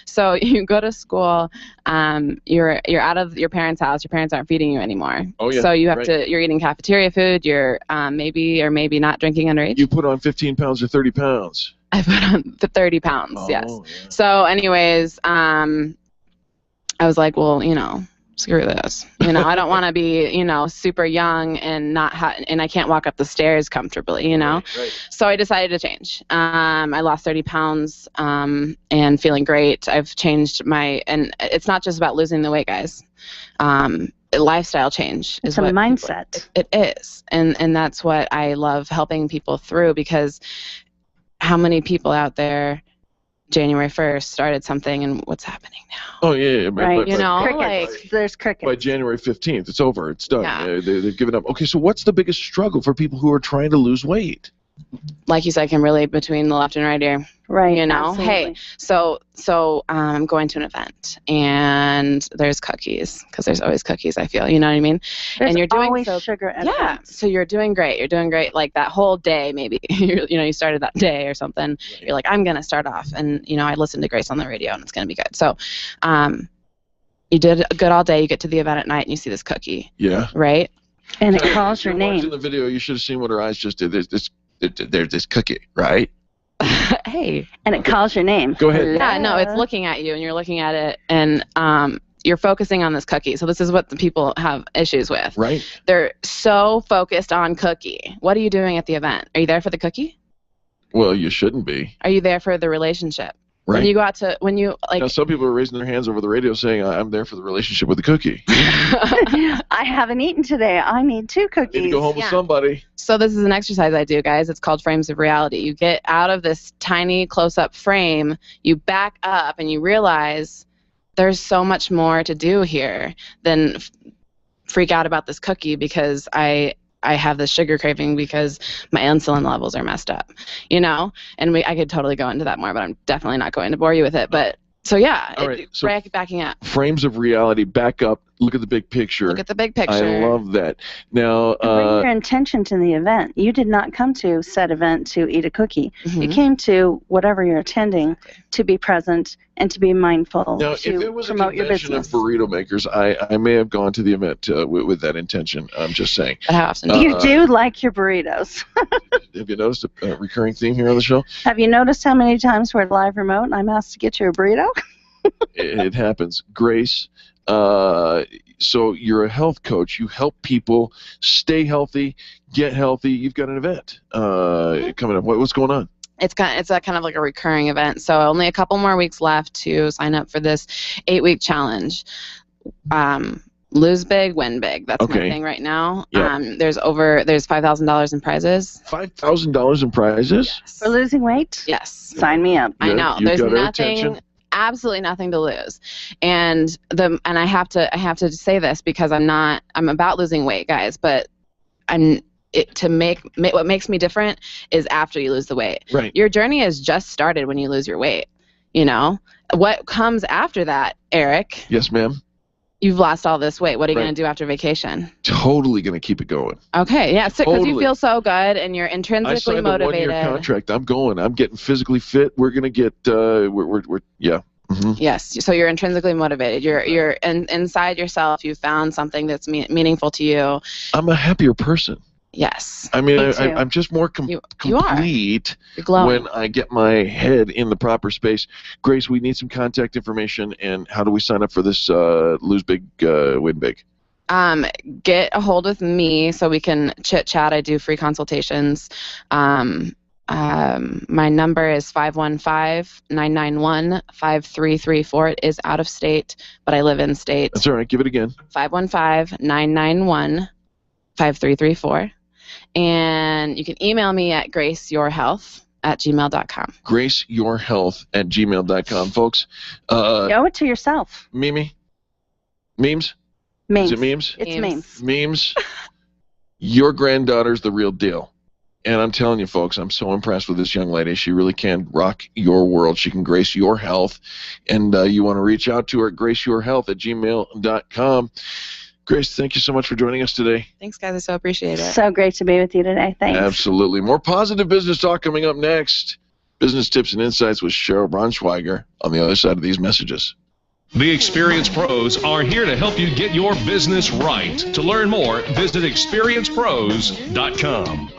So you go to school. You're out of your parents' house. Your parents aren't feeding you anymore. Oh yeah. So you have to. You're eating cafeteria food. You're maybe or maybe not drinking underage. You put on 15 pounds or 30 pounds. I put on the 30 pounds. Yes. Yeah. So, anyways, I was like, well, screw this. I don't want to be, super young and not and I can't walk up the stairs comfortably, Right. So I decided to change. I lost 30 pounds and feeling great. I've changed and it's not just about losing the weight, guys. Lifestyle change is a mindset. It is, and that's what I love helping people through, because how many people out there January 1st started something, and what's happening now? Oh yeah, right. Crickets. There's crickets. By January 15th, it's over. It's done. Yeah. They've given up. Okay, so what's the biggest struggle for people who are trying to lose weight? Like you said, I can relate between the left and right ear. Right. Absolutely. Hey, so I'm going to an event, and there's cookies, because there's always cookies, I feel. You know what I mean? There's and you're doing always sugar at yeah. events. So you're doing great. You're doing great. Like that whole day, maybe. You started that day or something. Right. You're like, I'm gonna start off, and I listened to Grace on the radio, and it's gonna be good. So, you did good all day. You get to the event at night, and you see this cookie. Yeah. Right. And it calls your name. Watching the video, you should have seen what her eyes just did. There's this cookie, right? Hey. And it calls your name. Go ahead. Yeah, no, it's looking at you, and you're looking at it, and you're focusing on this cookie. So this is what the people have issues with. Right. They're so focused on cookie. What are you doing at the event? Are you there for the cookie? Well, you shouldn't be. Are you there for the relationship? Right. When you go out to, some people are raising their hands over the radio saying, I'm there for the relationship with the cookie. I haven't eaten today. I need 2 cookies. Need to go home with somebody. So this is an exercise I do, guys. It's called Frames of Reality. You get out of this tiny close-up frame, you back up, and you realize there's so much more to do here than freak out about this cookie because I have this sugar craving because my insulin levels are messed up, and I could totally go into that more, but I'm definitely not going to bore you with it. But so yeah, all right, so backing up. Frames of reality, back up, look at the big picture. Look at the big picture. I love that. Now, bring your intention to the event. You did not come to said event to eat a cookie. Mm-hmm. You came to whatever you're attending to be present and to be mindful. Now, to if it was a promote your convention of business. burrito makers, I may have gone to the event with that intention. I'm just saying. How often? You do like your burritos. Have you noticed a recurring theme here on the show? Have you noticed how many times we're live remote and I'm asked to get you a burrito? It happens. Grace, so you're a health coach. You help people stay healthy, get healthy. You've got an event coming up. What's going on? It's a kind of like a recurring event. So only a couple more weeks left to sign up for this 8-week challenge. Lose big, win big. That's my thing right now. Yep. There's $5,000 in prizes. $5,000 in prizes? Yes. For losing weight? Yes. Sign me up. I know. You've There's got our nothing. attention. Absolutely nothing to lose, and I have to say this because I'm about losing weight, guys, but what makes me different is after you lose the weight. Right. Your journey has just started when you lose your weight. What comes after that, Eric? Yes, ma'am. You've lost all this weight. What are you going to do after vacation? Totally going to keep it going. Okay, yeah, because Totally. you feel so good and you're intrinsically I signed motivated. a 1-year contract. I'm going. I'm getting physically fit. We're going to get. Yeah. Mm-hmm. Yes, so you're intrinsically motivated. You're inside yourself. You found something that's meaningful to you. I'm a happier person. Yes. I mean, Me too. I'm just more you complete You're glowing. when I get my head in the proper space. Grace, we need some contact information, and how do we sign up for this Lose Big, Win Big? Get a hold of me so we can chit-chat. I do free consultations. My number is 515-991-5334. It is out of state, but I live in state. That's all right. Give it again. 515-991-5334. And you can email me at graceyourhealth@gmail.com. graceyourhealth@gmail.com, folks. Owe it to yourself. Mimi? Memes? Memes. Is it memes? It's memes. Memes. Your granddaughter's the real deal. And I'm telling you, folks, I'm so impressed with this young lady. She really can rock your world. She can grace your health. And you want to reach out to her at graceyourhealth@gmail.com. Grace, thank you so much for joining us today. Thanks, guys. I so appreciate it. So great to be with you today. Thanks. Absolutely. More positive business talk coming up next. Business tips and insights with Cheryl Braunschweiger on the other side of these messages. The experienced pros are here to help you get your business right. To learn more, visit experiencepros.com.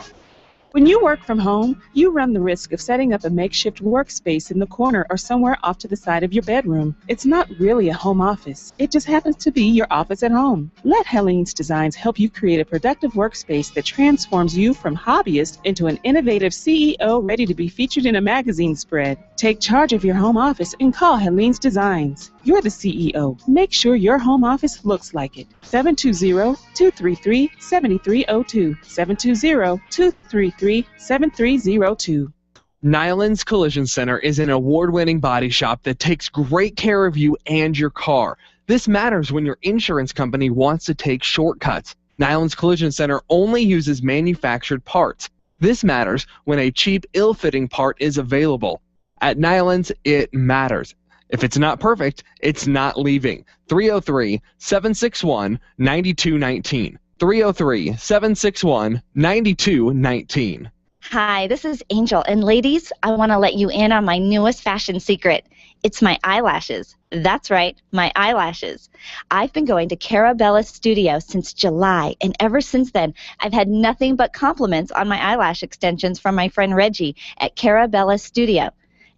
When you work from home, you run the risk of setting up a makeshift workspace in the corner or somewhere off to the side of your bedroom. It's not really a home office. It just happens to be your office at home. Let Helene's Designs help you create a productive workspace that transforms you from hobbyist into an innovative CEO ready to be featured in a magazine spread. Take charge of your home office and call Helene's Designs. You're the CEO. Make sure your home office looks like it. 720-233-7302. 720-233-7302. Nyland's Collision Center is an award-winning body shop that takes great care of you and your car. This matters when your insurance company wants to take shortcuts. Nyland's Collision Center only uses manufactured parts. This matters when a cheap, ill-fitting part is available. At Nyland's, it matters. If it's not perfect, it's not leaving. 303-761-9219. 303-761-9219. Hi, this is Angel, and ladies, I want to let you in on my newest fashion secret. It's my eyelashes. That's right, my eyelashes. I've been going to Carabella Studio since July, and ever since then, I've had nothing but compliments on my eyelash extensions from my friend Reggie at Carabella Studio.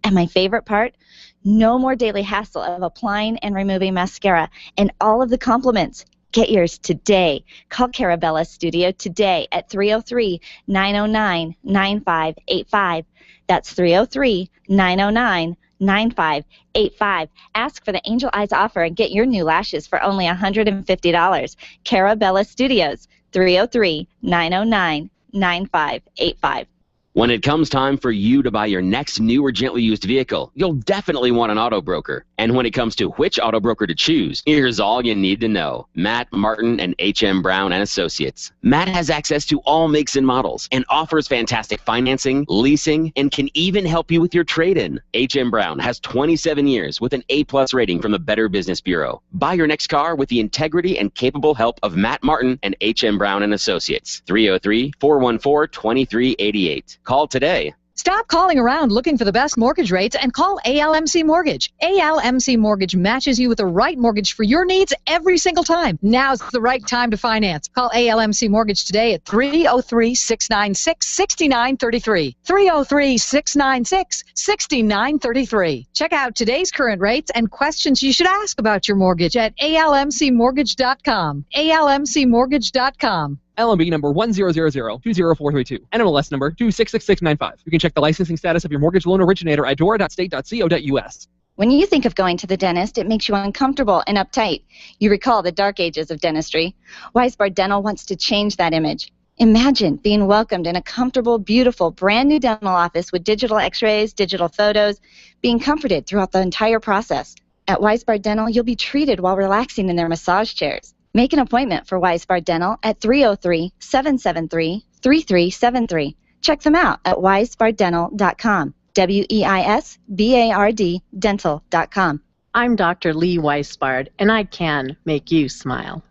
And my favorite part? No more daily hassle of applying and removing mascara, and all of the compliments. Get yours today. Call Carabella Studio today at 303-909-9585. That's 303-909-9585. Ask for the Angel Eyes offer and get your new lashes for only $150. Carabella Studios, 303-909-9585. When it comes time for you to buy your next new or gently used vehicle, you'll definitely want an auto broker. And when it comes to which auto broker to choose, here's all you need to know. Matt Martin and H.M. Brown and Associates. Matt has access to all makes and models and offers fantastic financing, leasing, and can even help you with your trade-in. H.M. Brown has 27 years with an A+ rating from the Better Business Bureau. Buy your next car with the integrity and capable help of Matt Martin and H.M. Brown and Associates. 303-414-2388. Call today. Stop calling around looking for the best mortgage rates and call ALMC Mortgage. ALMC Mortgage matches you with the right mortgage for your needs every single time. Now's the right time to finance. Call ALMC Mortgage today at 303-696-6933. 303-696-6933. Check out today's current rates and questions you should ask about your mortgage at almcmortgage.com. almcmortgage.com. LMB number 100020432. NMLS number 266695. You can check the licensing status of your mortgage loan originator at dora.state.co.us. When you think of going to the dentist, it makes you uncomfortable and uptight. You recall the dark ages of dentistry. Weisbard Dental wants to change that image. Imagine being welcomed in a comfortable, beautiful, brand new dental office with digital x-rays, digital photos, being comforted throughout the entire process. At Weisbard Dental, you'll be treated while relaxing in their massage chairs. Make an appointment for Weisbard Dental at 303-773-3373. Check them out at weisbarddental.com. WEISBARD dental.com. I'm Dr. Lee Weisbard, and I can make you smile.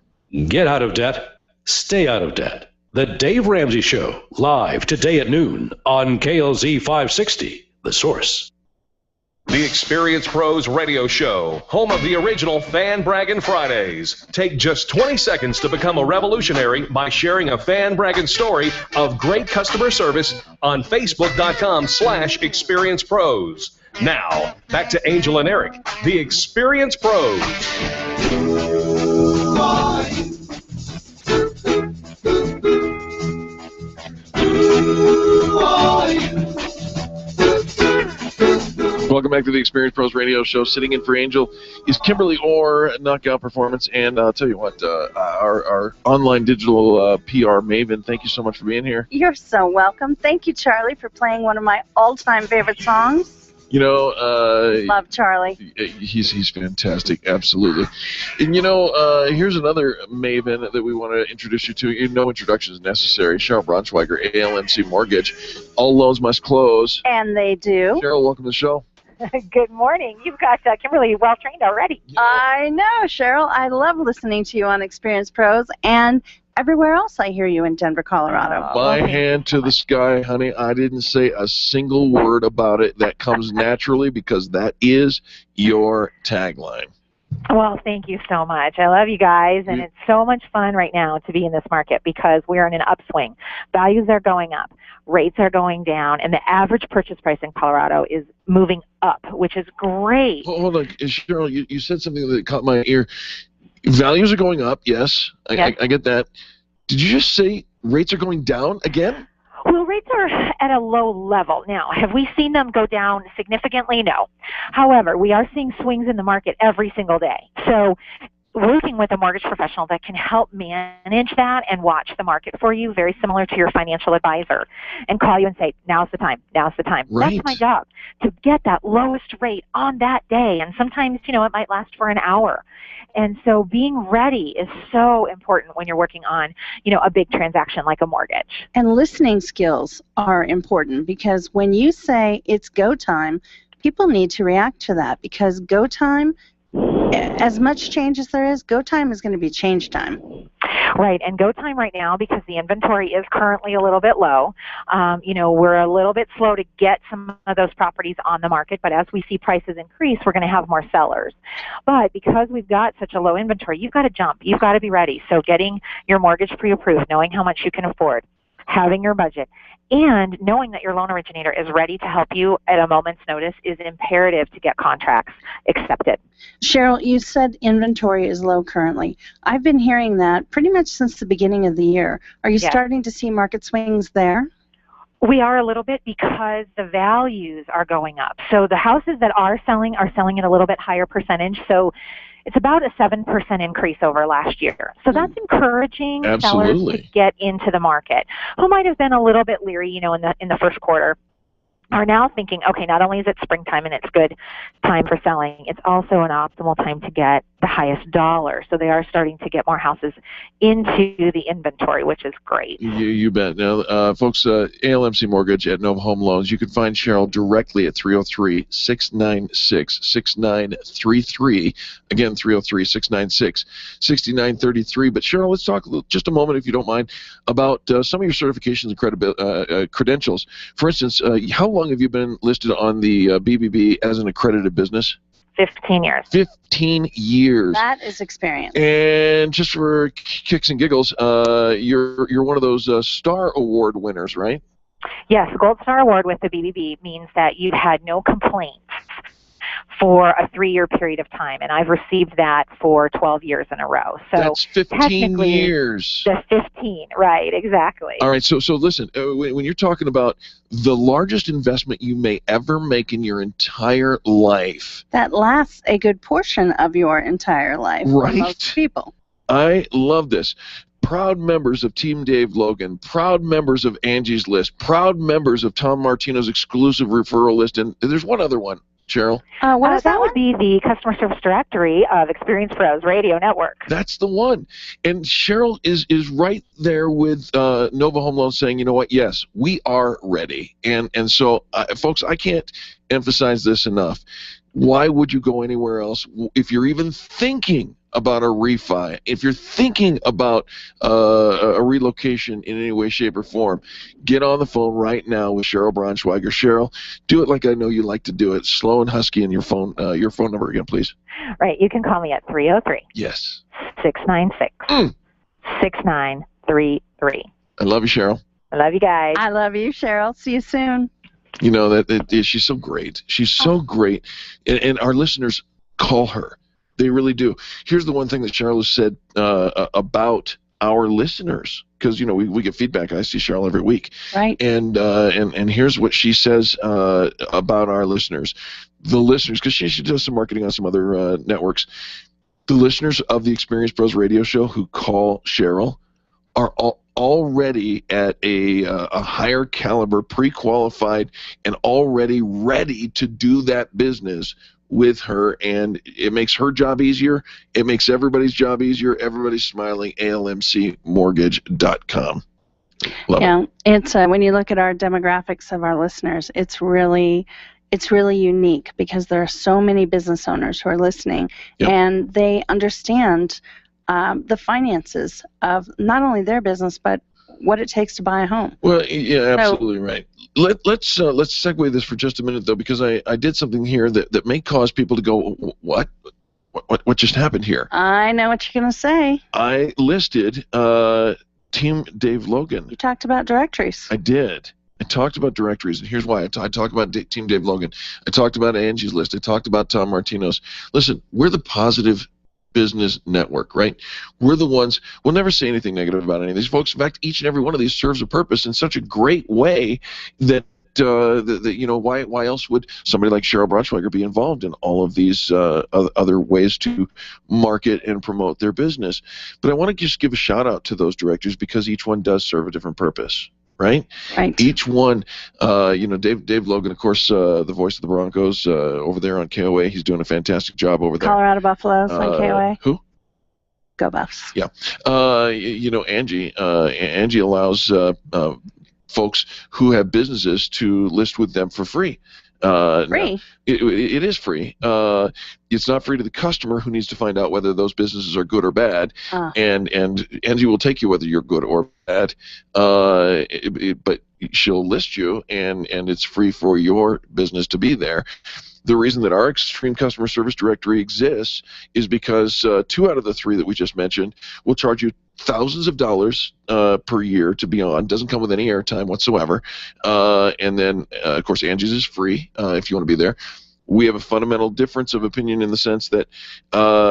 Get out of debt. Stay out of debt. The Dave Ramsey Show, live today at noon on KLZ 560, The Source. The Experience Pros Radio Show, home of the original Fan Braggin' Fridays. Take just 20 seconds to become a revolutionary by sharing a fan bragging story of great customer service on Facebook.com/ExperiencePros. Now, back to Angel and Eric, the Experience Pros. Welcome back to the Experience Pros Radio Show. Sitting in for Angel is Kimbirly Orr, Knockout Performance, and I'll tell you what, our online digital PR maven. Thank you so much for being here. You're so welcome. Thank you, Charlie, for playing one of my all-time favorite songs. You know, Love Charlie. He's fantastic, absolutely. And you know, here's another maven that we want to introduce you to. No introduction is necessary. Cheryl Braunschweiger, ALMC Mortgage. All loans must close. And they do. Cheryl, welcome to the show. Good morning. You've got Kimbirly well trained already. I know, Cheryl. I love listening to you on Experience Pros and everywhere else I hear you in Denver, Colorado. My hand to the sky, honey. I didn't say a single word about it. That comes naturally because that is your tagline. Well, thank you so much. I love you guys, and it's so much fun right now to be in this market because we're in an upswing. Values are going up, rates are going down, and the average purchase price in Colorado is moving up, which is great. Hold on, Cheryl, you said something that caught my ear. Values are going up, yes. I get that. Did you just say rates are going down again? Well, rates are at a low level. Now, have we seen them go down significantly? No. However, we are seeing swings in the market every single day. So working with a mortgage professional that can help manage that and watch the market for you, very similar to your financial advisor, and call you and say, now's the time, now's the time. Right. That's my job, to get that lowest rate on that day. And sometimes, you know, it might last for an hour. And so being ready is so important when you're working on, you know, a big transaction like a mortgage. And listening skills are important because when you say it's go time, people need to react to that because go time, as much change as there is, go time is going to be change time. Right, and go time right now, because the inventory is currently a little bit low, you know, we're a little bit slow to get some of those properties on the market, but as we see prices increase, we're going to have more sellers. But because we've got such a low inventory, you've got to jump. You've got to be ready. So getting your mortgage pre-approved, knowing how much you can afford, having your budget, and knowing that your loan originator is ready to help you at a moment's notice is imperative to get contracts accepted. Cheryl, you said inventory is low currently. I've been hearing that pretty much since the beginning of the year. Are you starting to see market swings there? We are a little bit because the values are going up. So the houses that are selling at a little bit higher percentage. So it's about a 7% increase over last year. So that's encouraging sellers to get into the market who might have been a little bit leery, you know, in the first quarter, are now thinking, okay, not only is it springtime and it's good time for selling, it's also an optimal time to get the highest dollar. So they are starting to get more houses into the inventory, which is great. You bet. Now, folks, ALMC Mortgage at Nova Home Loans, you can find Cheryl directly at 303-696-6933. Again, 303-696-6933. But Cheryl, let's talk just a moment, if you don't mind, about some of your certifications and credentials. For instance, how long have you been listed on the BBB as an accredited business? 15 years. 15 years. That is experience. And just for kicks and giggles, you're one of those Star Award winners, right? Yes, Gold Star Award with the BBB means that you've had no complaints for a 3-year period of time, and I've received that for 12 years in a row. So that's 15 years. The 15, right, exactly. All right, so listen, when you're talking about the largest investment you may ever make in your entire life. That lasts a good portion of your entire life for most people. I love this. Proud members of Team Dave Logan, proud members of Angie's List, proud members of Tom Martino's exclusive referral list, and there's one other one. Cheryl? That would be the customer service directory of Experience Pros Radio Network. That's the one. And Cheryl is right there with Nova Home Loans saying, you know what, yes, we are ready. And so, folks, I can't emphasize this enough. Why would you go anywhere else? If you're even thinking about a refi, if you're thinking about a relocation in any way, shape, or form, get on the phone right now with Cheryl Braunschweiger. Cheryl, do it like I know you like to do it. Slow and husky in your phone number again, please. Right. You can call me at 303. Yes. 696 6933. I love you, Cheryl. I love you guys. I love you, Cheryl. See you soon. You know, that she's so great. She's so great. And our listeners call her. They really do. Here's the one thing that Cheryl has said about our listeners, because, you know, we get feedback. I see Cheryl every week. Right. And here's what she says about our listeners. The listeners, because she does some marketing on some other networks, the listeners of the Experience Pros radio show who call Cheryl are already at a higher caliber, pre-qualified, and already ready to do that business with her, and it makes her job easier. It makes everybody's job easier. Everybody's smiling. ALMCmortgage.com. Love it. It's when you look at our demographics of our listeners, it's really unique because there are so many business owners who are listening, and they understand the finances of not only their business but what it takes to buy a home. Well, yeah, absolutely right. Let's segue this for just a minute, though, because I did something here that may cause people to go, what just happened here? I know what you're going to say. I listed Team Dave Logan. You talked about directories. I did. I talked about directories, and here's why. I talked about Team Dave Logan. I talked about Angie's List. I talked about Tom Martino's. Listen, we're the positive business network, right? We're the ones, we'll never say anything negative about any of these folks. In fact, each and every one of these serves a purpose in such a great way that you know, why else would somebody like Cheryl Braunschweiger be involved in all of these other ways to market and promote their business? But I want to just give a shout out to those directors because each one does serve a different purpose. Right? Right. Each one, you know, Dave Logan, of course, the voice of the Broncos over there on KOA. He's doing a fantastic job over there. Colorado Buffaloes on KOA. Who? Go Buffs. Yeah. You know, Angie allows folks who have businesses to list with them for free. Free? It is free. It's not free to the customer who needs to find out whether those businesses are good or bad. And Angie will take you whether you're good or bad. But she'll list you, and it's free for your business to be there. The reason that our Extreme Customer Service Directory exists is because 2 out of the 3 that we just mentioned will charge you thousands of dollars per year to be on. Doesn't come with any airtime whatsoever. And then, of course, Angie's is free if you want to be there. We have a fundamental difference of opinion in the sense that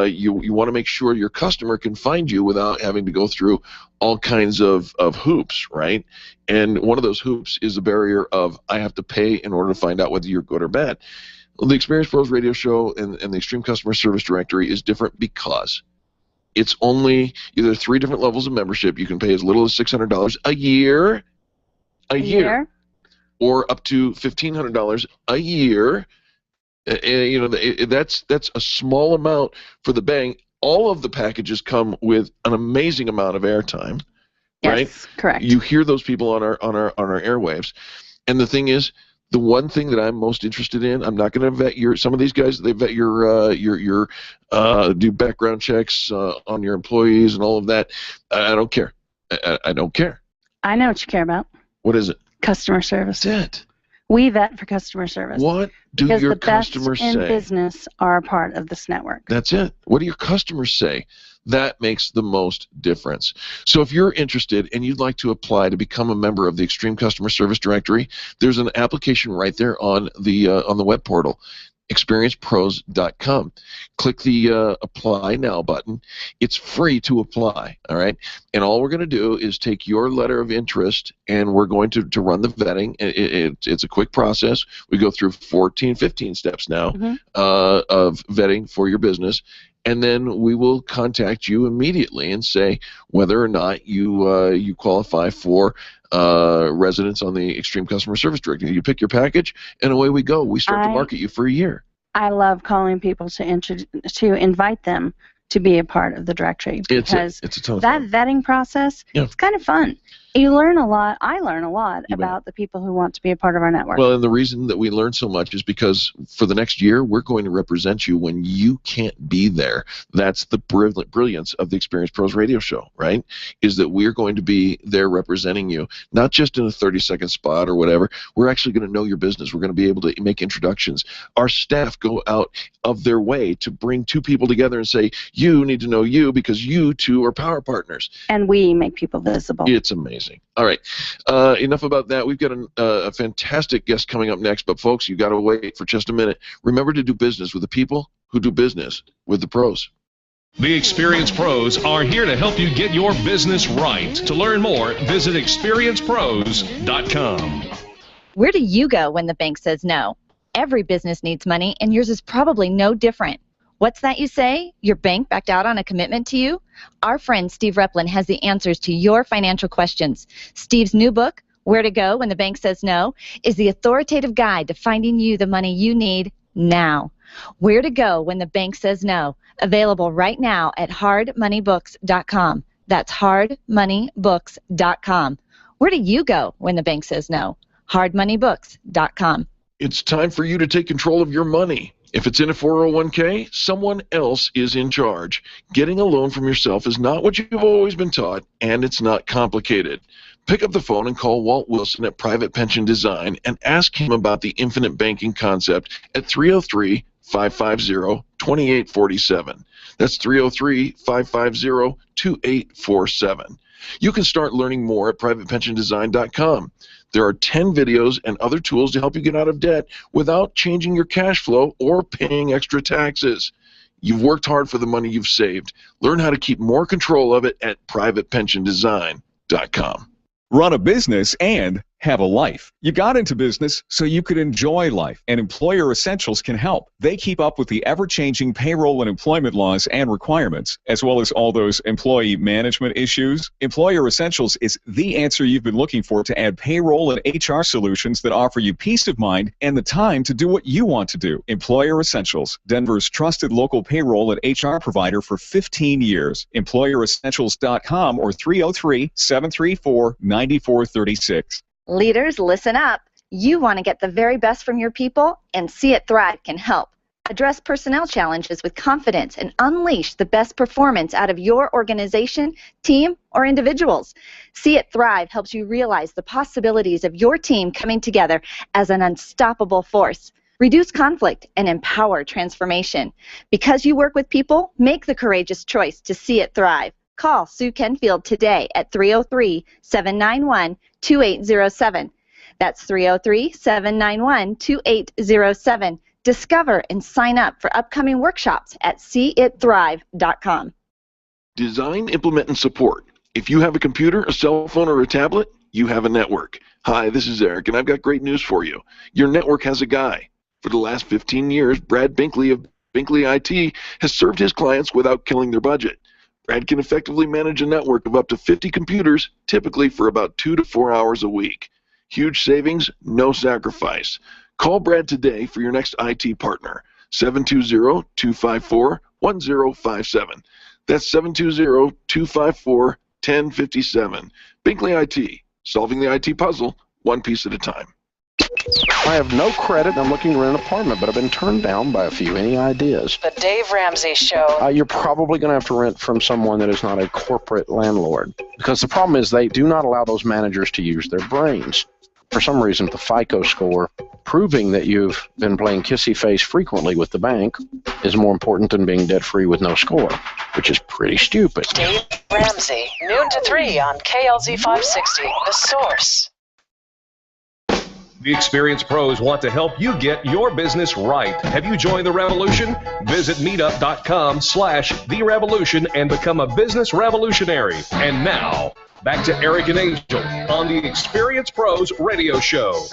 you want to make sure your customer can find you without having to go through all kinds of hoops, right? And one of those hoops is the barrier of I have to pay in order to find out whether you're good or bad. Well, the Experience Pros radio show and the Extreme Customer Service Directory is different because it's only either 3 different levels of membership. You can pay as little as $600 a year, or up to $1,500 a year. You know, that's a small amount for the bank. All of the packages come with an amazing amount of airtime, right? Yes, correct. You hear those people on our airwaves, and the thing is, the one thing that I'm most interested in, I'm not going to vet some of these guys. They vet do background checks on your employees and all of that. I don't care. I don't care. I know what you care about. What is it? Customer service. That's it. We vet for customer service. What do your customers say? Because the best in business are a part of this network. That's it. What do your customers say? That makes the most difference. So if you're interested and you'd like to apply to become a member of the Extreme Customer Service Directory, there's an application right there on the web portal, experiencepros.com. Click the Apply Now button. It's free to apply, all right? And all we're going to do is take your letter of interest, and we're going to run the vetting. It's a quick process. We go through 15 steps now of vetting for your business. And then we will contact you immediately and say whether or not you qualify for residence on the Extreme Customer Service Directory. You pick your package, and away we go. We start to market you for a year. I love calling people to invite them to be a part of the directory because it's a ton of that fun. vetting process, it's kind of fun. You learn a lot. I learn a lot about the people who want to be a part of our network. Well, and the reason that we learn so much is because for the next year, we're going to represent you when you can't be there. That's the brilliance of the Experience Pros radio show, right? Is that we're going to be there representing you, not just in a 30-second spot or whatever. We're actually going to know your business. We're going to be able to make introductions. Our staff go out of their way to bring two people together and say, you need to know you because you two are power partners. And we make people visible. It's amazing. All right. Enough about that. We've got a fantastic guest coming up next, but folks, you got to wait for just a minute. Remember to do business with the people who do business with the pros. The Experience Pros are here to help you get your business right. To learn more, visit experiencepros.com. Where do you go when the bank says no? Every business needs money, and yours is probably no different. What's that you say? Your bank backed out on a commitment to you? Our friend Steve Replin has the answers to your financial questions. Steve's new book, Where to Go When the Bank Says No, is the authoritative guide to finding you the money you need now. Where to Go When the Bank Says No, available right now at hardmoneybooks.com. That's hardmoneybooks.com. Where do you go when the bank says no? hardmoneybooks.com. It's time for you to take control of your money. If it's in a 401k, someone else is in charge. Getting a loan from yourself is not what you've always been taught, and it's not complicated. Pick up the phone and call Walt Wilson at Private Pension Design and ask him about the infinite banking concept at 303-550-2847. That's 303-550-2847. You can start learning more at privatepensiondesign.com. There are 10 videos and other tools to help you get out of debt without changing your cash flow or paying extra taxes. You've worked hard for the money you've saved. Learn how to keep more control of it at privatepensiondesign.com. Run a business and have a life. You got into business so you could enjoy life, and Employer Essentials can help. They keep up with the ever-changing payroll and employment laws and requirements, as well as all those employee management issues. Employer Essentials is the answer you've been looking for to add payroll and HR solutions that offer you peace of mind and the time to do what you want to do. Employer Essentials, Denver's trusted local payroll and HR provider for 15 years. EmployerEssentials.com or 303-734-9436. Leaders, listen up. You want to get the very best from your people, and See It Thrive can help. Address personnel challenges with confidence and unleash the best performance out of your organization, team, or individuals. See It Thrive helps you realize the possibilities of your team coming together as an unstoppable force. Reduce conflict and empower transformation. Because you work with people, make the courageous choice to See It Thrive. Call Sue Kenfield today at 303-791-2807. That's 303-791-2807. Discover and sign up for upcoming workshops at seeitthrive.com. Design, implement, and support. If you have a computer, a cell phone, or a tablet, you have a network. Hi, this is Eric, and I've got great news for you. Your network has a guy. For the last 15 years, Brad Binkley of Binkley IT has served his clients without killing their budget. Brad can effectively manage a network of up to 50 computers, typically for about 2 to 4 hours a week. Huge savings, no sacrifice. Call Brad today for your next IT partner, 720-254-1057. That's 720-254-1057. Binkley IT, solving the IT puzzle one piece at a time. I have no credit. I'm looking to rent an apartment, but I've been turned down by a few. Any ideas? The Dave Ramsey Show. You're probably going to have to rent from someone that is not a corporate landlord, because the problem is they do not allow those managers to use their brains. For some reason, the FICO score proving that you've been playing kissy face frequently with the bank is more important than being debt-free with no score, which is pretty stupid. Dave Ramsey, noon to 3 on KLZ 560, The Source. The Experience Pros want to help you get your business right. Have you joined the revolution? Visit meetup.com/therevolution and become a business revolutionary. And now, back to Eric and Angel on the Experience Pros radio show.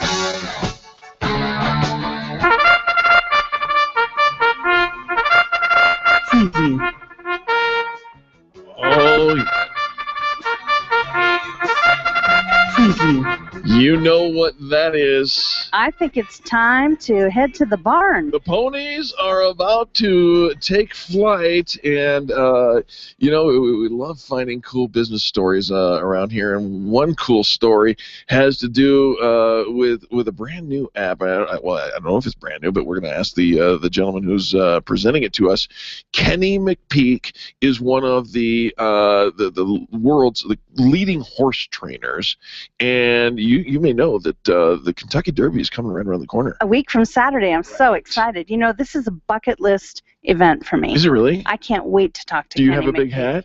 Oh, You know what that is. I think it's time to head to the barn. The ponies are about to take flight, and, we love finding cool business stories around here, and one cool story has to do with a brand new app. I don't know if it's brand new, but we're going to ask the gentleman who's presenting it to us. Kenny McPeek is one of the world's leading horse trainers, and you may know that the Kentucky Derby is coming right around the corner. A week from Saturday. I'm so excited. This is a bucket list event for me. Is it really? I can't wait to talk to Do you Kenny have a big McPeek. hat?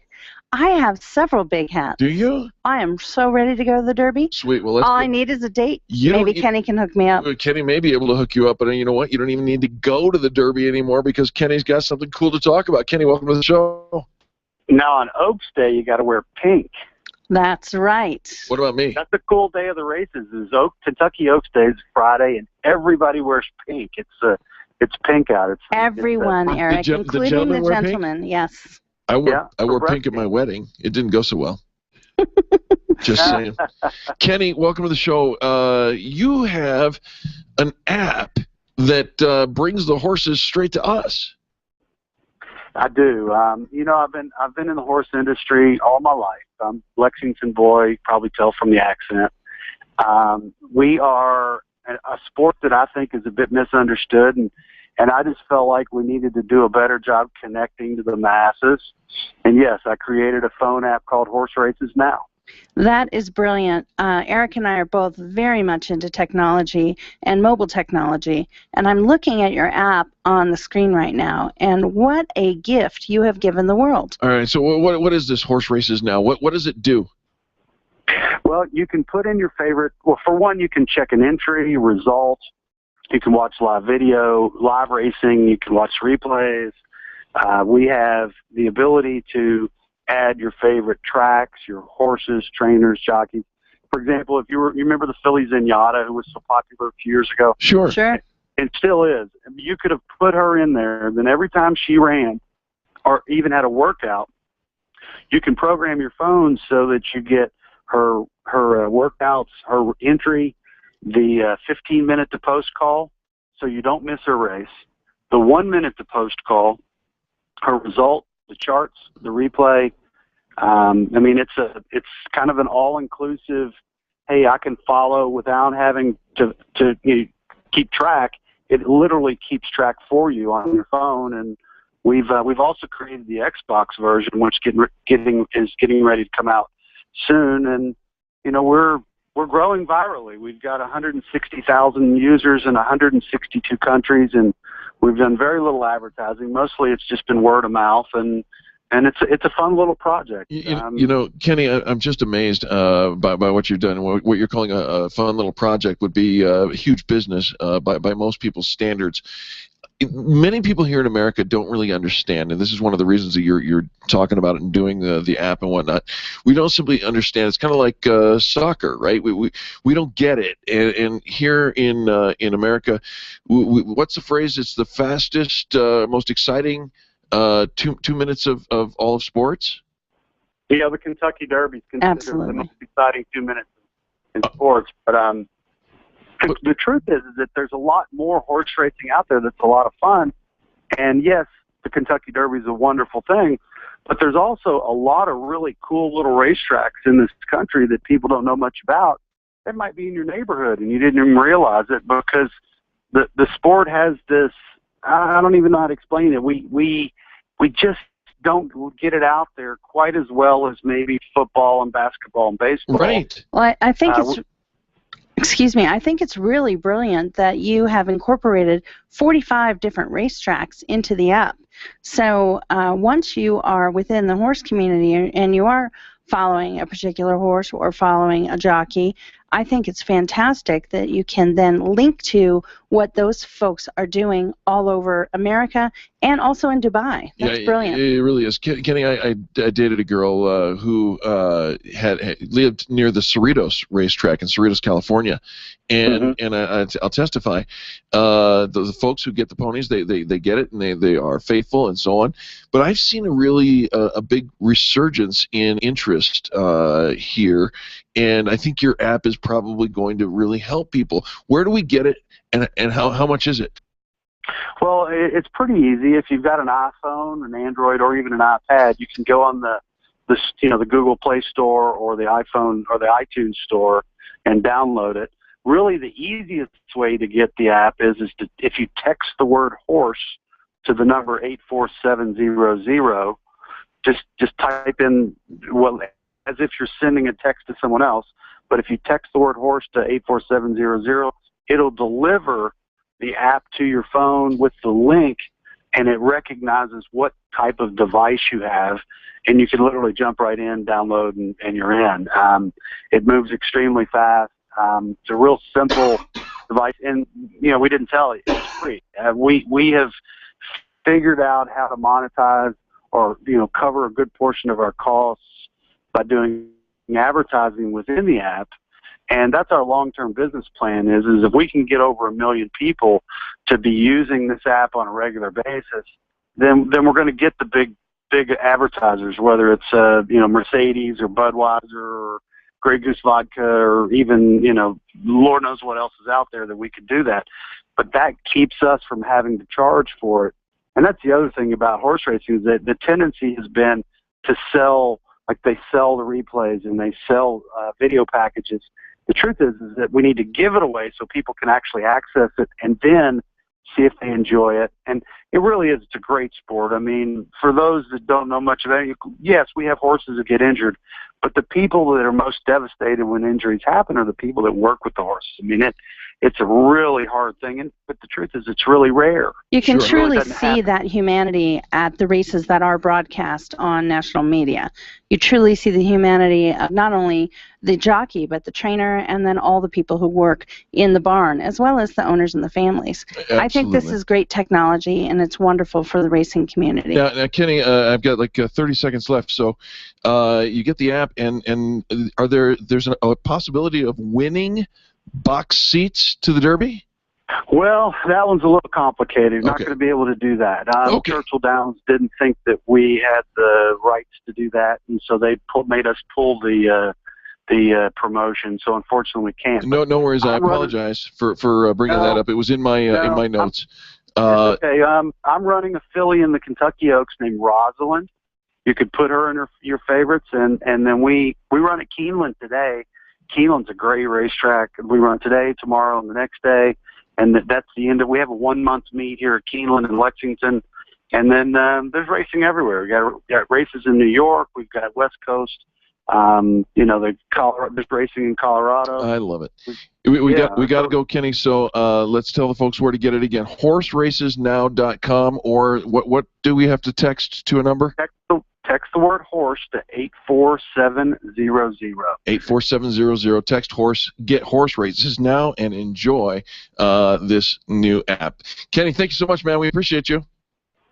I have several big hats. Do you? I am so ready to go to the Derby. Sweet. Well, all I need is a date. Maybe Kenny can hook me up. Kenny may be able to hook you up, but you know what? You don't even need to go to the Derby anymore because Kenny's got something cool to talk about. Kenny, welcome to the show. Now, on Oaks Day, you got to wear pink. That's right. What about me? That's the cool day of the races. Is Kentucky Oaks Day is Friday, and everybody wears pink. It's pink out. Everyone, Eric, including the gentlemen. Yes. I wore pink at my wedding. It didn't go so well. Just saying. Kenny, welcome to the show. You have an app that brings the horses straight to us. I do. I've been in the horse industry all my life. I'm Lexington boy. You probably tell from the accent. We are a sport that I think is a bit misunderstood, and I just felt like we needed to do a better job connecting to the masses. And yes, I created a phone app called Horse Races Now. That is brilliant. Eric and I are both very much into technology and mobile technology, and I'm looking at your app on the screen right now, and what a gift you have given the world. All right, so what is this Horse Races Now? What does it do? Well, you can put in your favorite. Well, for one, you can check an entry, results. You can watch live video, live racing. You can watch replays. We have the ability to add your favorite tracks, your horses, trainers, jockeys. For example, if you remember the filly Zenyatta, who was so popular a few years ago. Sure. It still is. You could have put her in there, then every time she ran or even had a workout, you can program your phone so that you get her workouts, her entry, the 15-minute to post call, so you don't miss her race, the 1-minute to post call, her result, the charts, the replay. It's kind of an all-inclusive. Hey, I can follow without having to keep track. It literally keeps track for you on your phone, and we've also created the Xbox version, which is getting ready to come out soon. And we're growing virally. We've got 160,000 users in 162 countries, and we've done very little advertising. Mostly, it's just been word of mouth, and it's a fun little project. Kenny, I'm just amazed by what you've done. What you're calling a fun little project would be a huge business by most people's standards. Many people here in America don't really understand, and this is one of the reasons that you're talking about it and doing the app and whatnot. We don't simply understand. It's kind of like soccer, right? We don't get it. And here in America, what's the phrase? It's the fastest, most exciting 2 minutes of all of sports. Yeah, the Kentucky Derby is considered the most exciting 2 minutes in sports, but the truth is that there's a lot more horse racing out there that's a lot of fun. And yes, the Kentucky Derby is a wonderful thing, but there's also a lot of really cool little racetracks in this country that people don't know much about. That might be in your neighborhood and you didn't even realize it, because the sport has this, I don't even know how to explain it. We just don't get it out there quite as well as maybe football and basketball and baseball. Right. Well, I think I think it's really brilliant that you have incorporated 45 different racetracks into the app. So once you are within the horse community and you are following a particular horse or following a jockey, I think it's fantastic that you can then link to what those folks are doing all over America and also in Dubai. That's brilliant. It really is. Kenny, I dated a girl who had lived near the Cerritos racetrack in Cerritos, California, and I'll testify. The folks who get the ponies, they get it, and they are faithful and so on. But I've seen a really a big resurgence in interest here and I think your app is probably going to really help people. Where do we get it, and how much is it? Well, it's pretty easy. If you've got an iPhone, an Android, or even an iPad, you can go on the Google Play Store or the iPhone or the iTunes Store and download it. Really, the easiest way to get the app is if you text the word horse to the number 84700. Just type in, well, as if you're sending a text to someone else. But if you text the word horse to 84700, it'll deliver the app to your phone with the link, and it recognizes what type of device you have, and you can literally jump right in, download, and you're in. It moves extremely fast. It's a real simple device, and we didn't tell you, it's free. We have figured out how to monetize or cover a good portion of our costs by doing advertising within the app. And that's our long-term business plan is if we can get over 1 million people to be using this app on a regular basis, then we're going to get the big advertisers, whether it's Mercedes or Budweiser or Grey Goose Vodka or even Lord knows what else is out there that we could do that. But that keeps us from having to charge for it. And that's the other thing about horse racing is that the tendency has been to sell, like they sell the replays and they sell video packages. The truth is that we need to give it away so people can actually access it and then see if they enjoy it. And it really is, it's a great sport. I mean, for those that don't know much about it, yes, we have horses that get injured, but the people that are most devastated when injuries happen are the people that work with the horses. I mean, it's a really hard thing, but the truth is it's really rare. You can truly see that humanity at the races that are broadcast on national media. You truly see the humanity of not only the jockey, but the trainer, and then all the people who work in the barn, as well as the owners and the families. Absolutely. I think this is great technology, and it's wonderful for the racing community. Now Kenny, I've got like 30 seconds left, so you get the app, and there's a possibility of winning box seats to the Derby? Well, that one's a little complicated. Not going to be able to do that. Churchill Downs didn't think that we had the rights to do that, and so they made us pull the promotion. So unfortunately, we can't. No worries. I apologize for bringing that up. It was in my notes. Okay. I'm running a filly in the Kentucky Oaks named Rosalind. You could put her in your favorites, and then we run at Keeneland today. Keeneland's a great racetrack. We run today, tomorrow, and the next day, and that's the end of. We have a 1-month meet here at Keeneland in Lexington, and then there's racing everywhere. We got races in New York. We've got West Coast. There's racing in Colorado. I love it. We got to go, Kenny. So let's tell the folks where to get it again. HorseRacesNow.com, or what do we have to text to a number? Text the word horse to 84700. 84700. Text horse. Get Horse Races Now and enjoy this new app. Kenny, thank you so much, man. We appreciate you.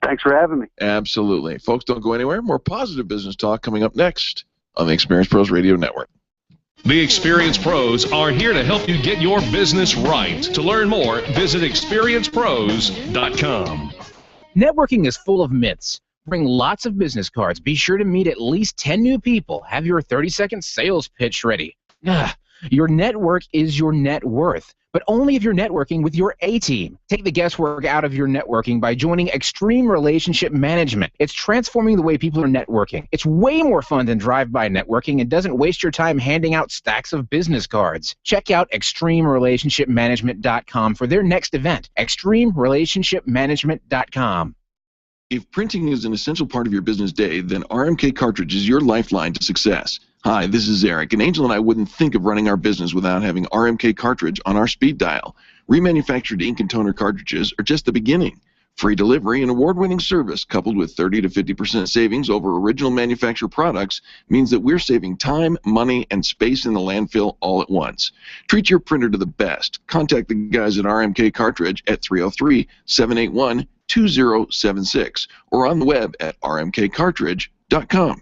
Thanks for having me. Absolutely. Folks, don't go anywhere. More positive business talk coming up next on the Experience Pros Radio Network. The Experience Pros are here to help you get your business right. To learn more, visit experiencepros.com. Networking is full of myths. Bring lots of business cards. Be sure to meet at least 10 new people. Have your 30-second sales pitch ready. Your network is your net worth, but only if you're networking with your A-team. Take the guesswork out of your networking by joining Extreme Relationship Management. It's transforming the way people are networking. It's way more fun than drive-by networking and doesn't waste your time handing out stacks of business cards. Check out ExtremeRelationshipManagement.com for their next event. ExtremeRelationshipManagement.com. If printing is an essential part of your business day, then RMK Cartridge is your lifeline to success. Hi, this is Eric, and Angel and I wouldn't think of running our business without having RMK Cartridge on our speed dial. Remanufactured ink and toner cartridges are just the beginning. Free delivery and award-winning service coupled with 30 to 50% savings over original manufacturer products means that we're saving time, money, and space in the landfill all at once. Treat your printer to the best. Contact the guys at RMK Cartridge at 303-781-2076 or on the web at rmkcartridge.com.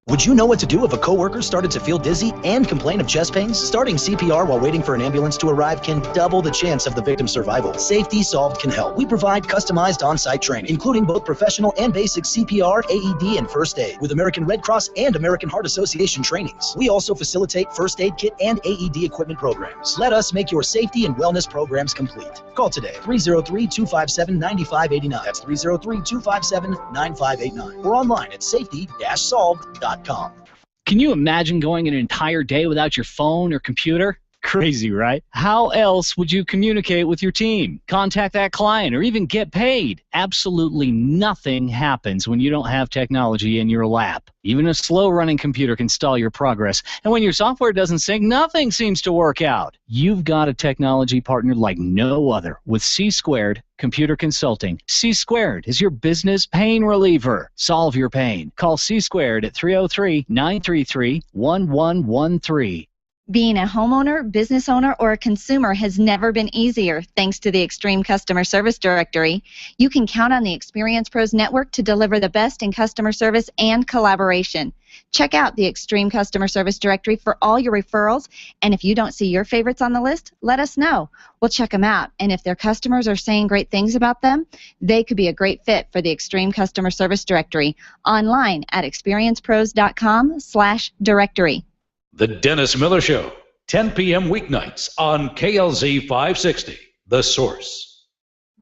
Would you know what to do if a coworker started to feel dizzy and complain of chest pains? Starting CPR while waiting for an ambulance to arrive can double the chance of the victim's survival. Safety Solved can help. We provide customized on-site training, including both professional and basic CPR, AED, and first aid, with American Red Cross and American Heart Association trainings. We also facilitate first aid kit and AED equipment programs. Let us make your safety and wellness programs complete. Call today, 303-257-9589. That's 303-257-9589. Or online at safety-solved.com. Can you imagine going an entire day without your phone or computer? Crazy, right? How else would you communicate with your team, contact that client, or even get paid? Absolutely nothing happens when you don't have technology in your lap. Even a slow-running computer can stall your progress, and when your software doesn't sync, nothing seems to work out. You've got a technology partner like no other with C-Squared Computer Consulting. C-Squared is your business pain reliever. Solve your pain. Call C-Squared at 303-933-1113. Being a homeowner, business owner, or a consumer has never been easier thanks to the Extreme Customer Service Directory. You can count on the Experience Pros Network to deliver the best in customer service and collaboration. Check out the Extreme Customer Service Directory for all your referrals, and if you don't see your favorites on the list, let us know. We'll check them out, and if their customers are saying great things about them, they could be a great fit for the Extreme Customer Service Directory. Online at experiencepros.com/directory. The Dennis Miller Show, 10 p.m. weeknights on KLZ 560, The Source.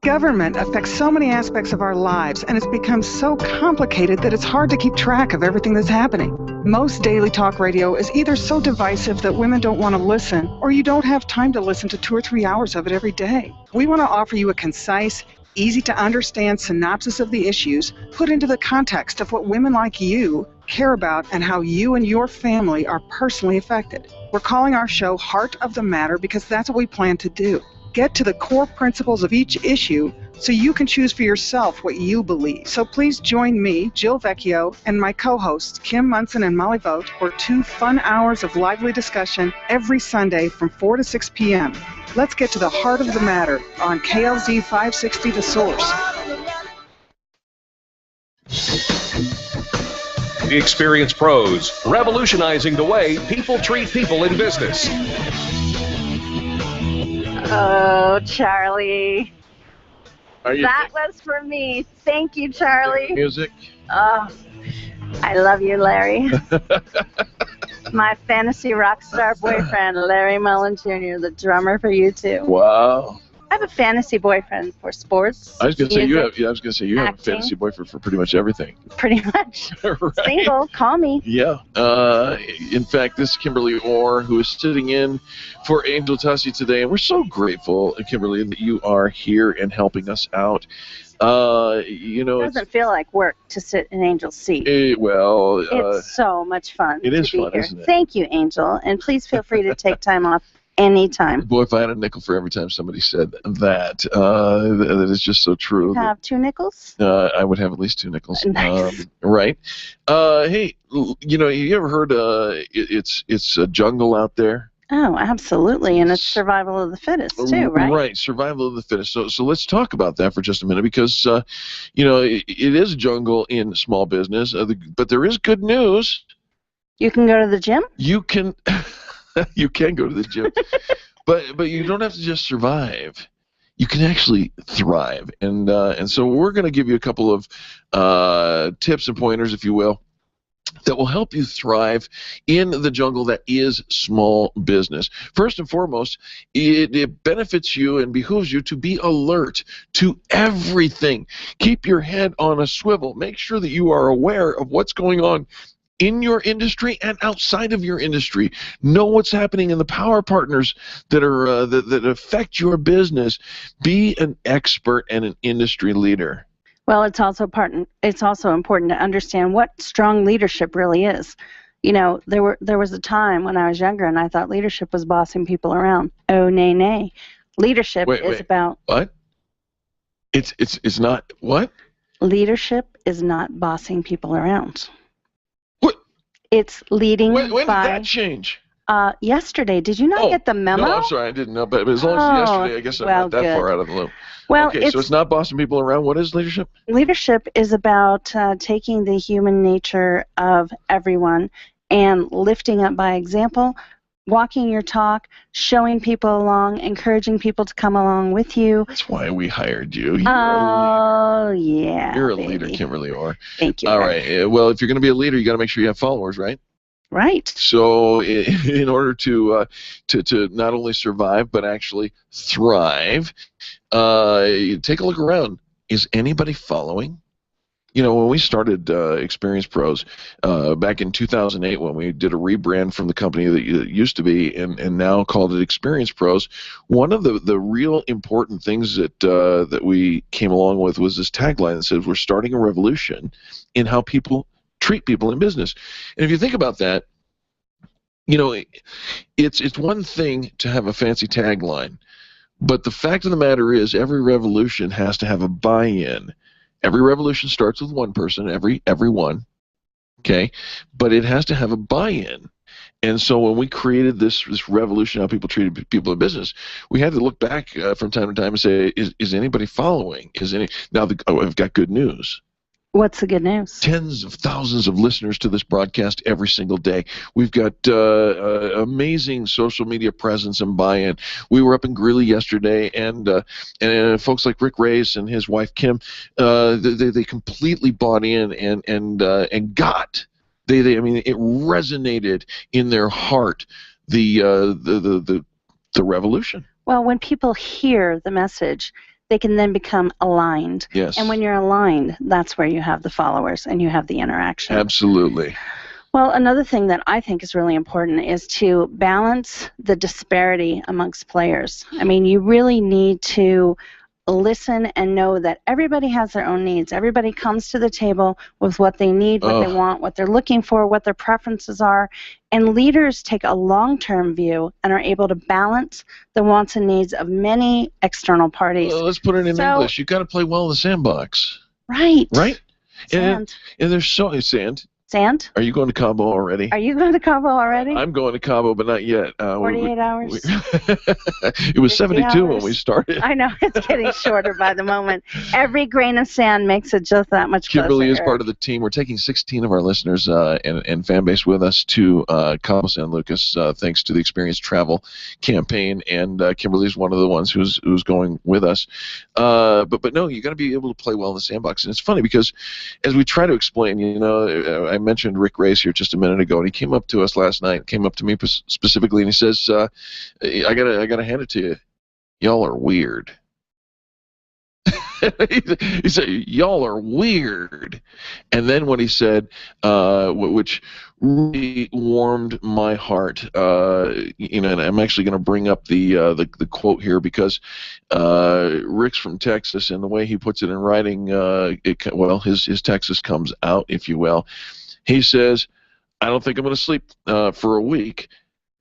Government affects so many aspects of our lives, and it's become so complicated that it's hard to keep track of everything that's happening. Most daily talk radio is either so divisive that women don't want to listen, or you don't have time to listen to 2 or 3 hours of it every day. We want to offer you a concise, easy-to-understand synopsis of the issues put into the context of what women like you care about and how you and your family are personally affected. We're calling our show Heart of the Matter because that's what we plan to do. Get to the core principles of each issue so you can choose for yourself what you believe. So please join me, Jill Vecchio, and my co-hosts, Kim Munson and Molly Vogt, for 2 fun hours of lively discussion every Sunday from 4 to 6 p.m. Let's get to the heart of the matter on KLZ 560 The Source. The Experience Pros, revolutionizing the way people treat people in business. Oh, Charlie. That was for me. Thank you, Charlie. Music. Oh, I love you, Larry. My fantasy rock star boyfriend, Larry Mullen Jr., the drummer for U2. Wow. I have a fantasy boyfriend for sports. I was going to say you have. music, Yeah, I was going to say you have a acting. fantasy boyfriend for pretty much everything. Pretty much. Right. Single. Call me. Yeah. In fact, this is Kimbirly Orr, who is sitting in for Angel Tussie today, and we're so grateful, Kimbirly, that you are here and helping us out. You know, It doesn't feel like work to sit in Angel's seat. It's so much fun. it is to be fun, here. isn't it? Thank you, Angel, and please feel free to take time off anytime. Boy, if I had a nickel for every time somebody said that, that is just so true. Have 2 nickels? I would have at least 2 nickels. Nice. Right. Hey, you know, you ever heard it's a jungle out there? Oh, absolutely, and it's survival of the fittest too, right? Right, survival of the fittest. So let's talk about that for just a minute because, you know, it is a jungle in small business, but there is good news. You can go to the gym? You can, you can go to the gym, but you don't have to just survive. You can actually thrive, and so we're going to give you a couple of tips and pointers, if you will, that will help you thrive in the jungle that is small business. First and foremost, it benefits you and behooves you to be alert to everything. Keep your head on a swivel. Make sure that you are aware of what's going on in your industry and outside of your industry. Know what's happening in the power partners that are that affect your business. Be an expert and an industry leader. Well, it's also important to understand what strong leadership really is. You know, there was a time when I was younger and I thought leadership was bossing people around. Oh, nay. Leadership is about what? It's not what? Leadership is not bossing people around. What? It's leading when by. Did that change? yesterday. Did you not get the memo? No, I'm sorry, I didn't know. But as long as yesterday, I guess I'm not that far out of the loop. Well, okay, so it's not bossing people around. What is leadership? Leadership is about taking the human nature of everyone and lifting up by example, walking your talk, showing people along, encouraging people to come along with you. That's why we hired you. Yeah. You're a leader, Kimbirly Orr. Thank you. All right. Well, if you're going to be a leader, you got to make sure you have followers, right? Right. So in order to not only survive but actually thrive, take a look around. Is anybody following? You know, when we started Experience Pros back in 2008, when we did a rebrand from the company that it used to be and now called it Experience Pros, one of the real important things that we came along with was this tagline that says we're starting a revolution in how people treat people in business. And if you think about that, you know, it's one thing to have a fancy tagline, but the fact of the matter is every revolution has to have a buy-in. Every revolution starts with one person, everyone, okay? But it has to have a buy-in. And so when we created this revolution, how people treated people in business, we had to look back from time to time and say, is anybody following? Now, I've got good news. What's the good news? Tens of thousands of listeners to this broadcast every single day. We've got amazing social media presence and buy-in. We were up in Greeley yesterday, and folks like Rick Reyes and his wife Kim, they completely bought in and got. I mean, it resonated in their heart. The revolution. Well, when people hear the message, they can then become aligned. Yes. And when you're aligned, that's where you have the followers and you have the interaction. Absolutely. Well, another thing that I think is really important is to balance the disparity amongst players. I mean, you really need to listen and know that everybody has their own needs. Everybody comes to the table with what they need, what they want, what they're looking for, what their preferences are. And leaders take a long-term view and are able to balance the wants and needs of many external parties. Well, let's put it in English. You've got to play well in the sandbox. Right. Right? Sand. And there's sand. Sand? Are you going to Cabo already? Are you going to Cabo already? I'm going to Cabo, but not yet. 48 hours? It was 72 when we started. I know. It's getting shorter by the moment. Every grain of sand makes it just that much closer. Kimbirly is part of the team. We're taking 16 of our listeners and fan base with us to Cabo San Lucas, thanks to the Experience Travel campaign. And Kimbirly is one of the ones who's going with us. But no, you got to be able to play well in the sandbox. And it's funny because as we try to explain, you know, I mentioned Rick Reyes here just a minute ago, and he came up to us last night, came up to me specifically, and he says, I gotta hand it to you. Y'all are weird. He said, y'all are weird. And then what he said, which really warmed my heart, you know, and I'm actually going to bring up the quote here because Rick's from Texas, and the way he puts it in writing, his Texas comes out, if you will. He says, I don't think I'm going to sleep for a week.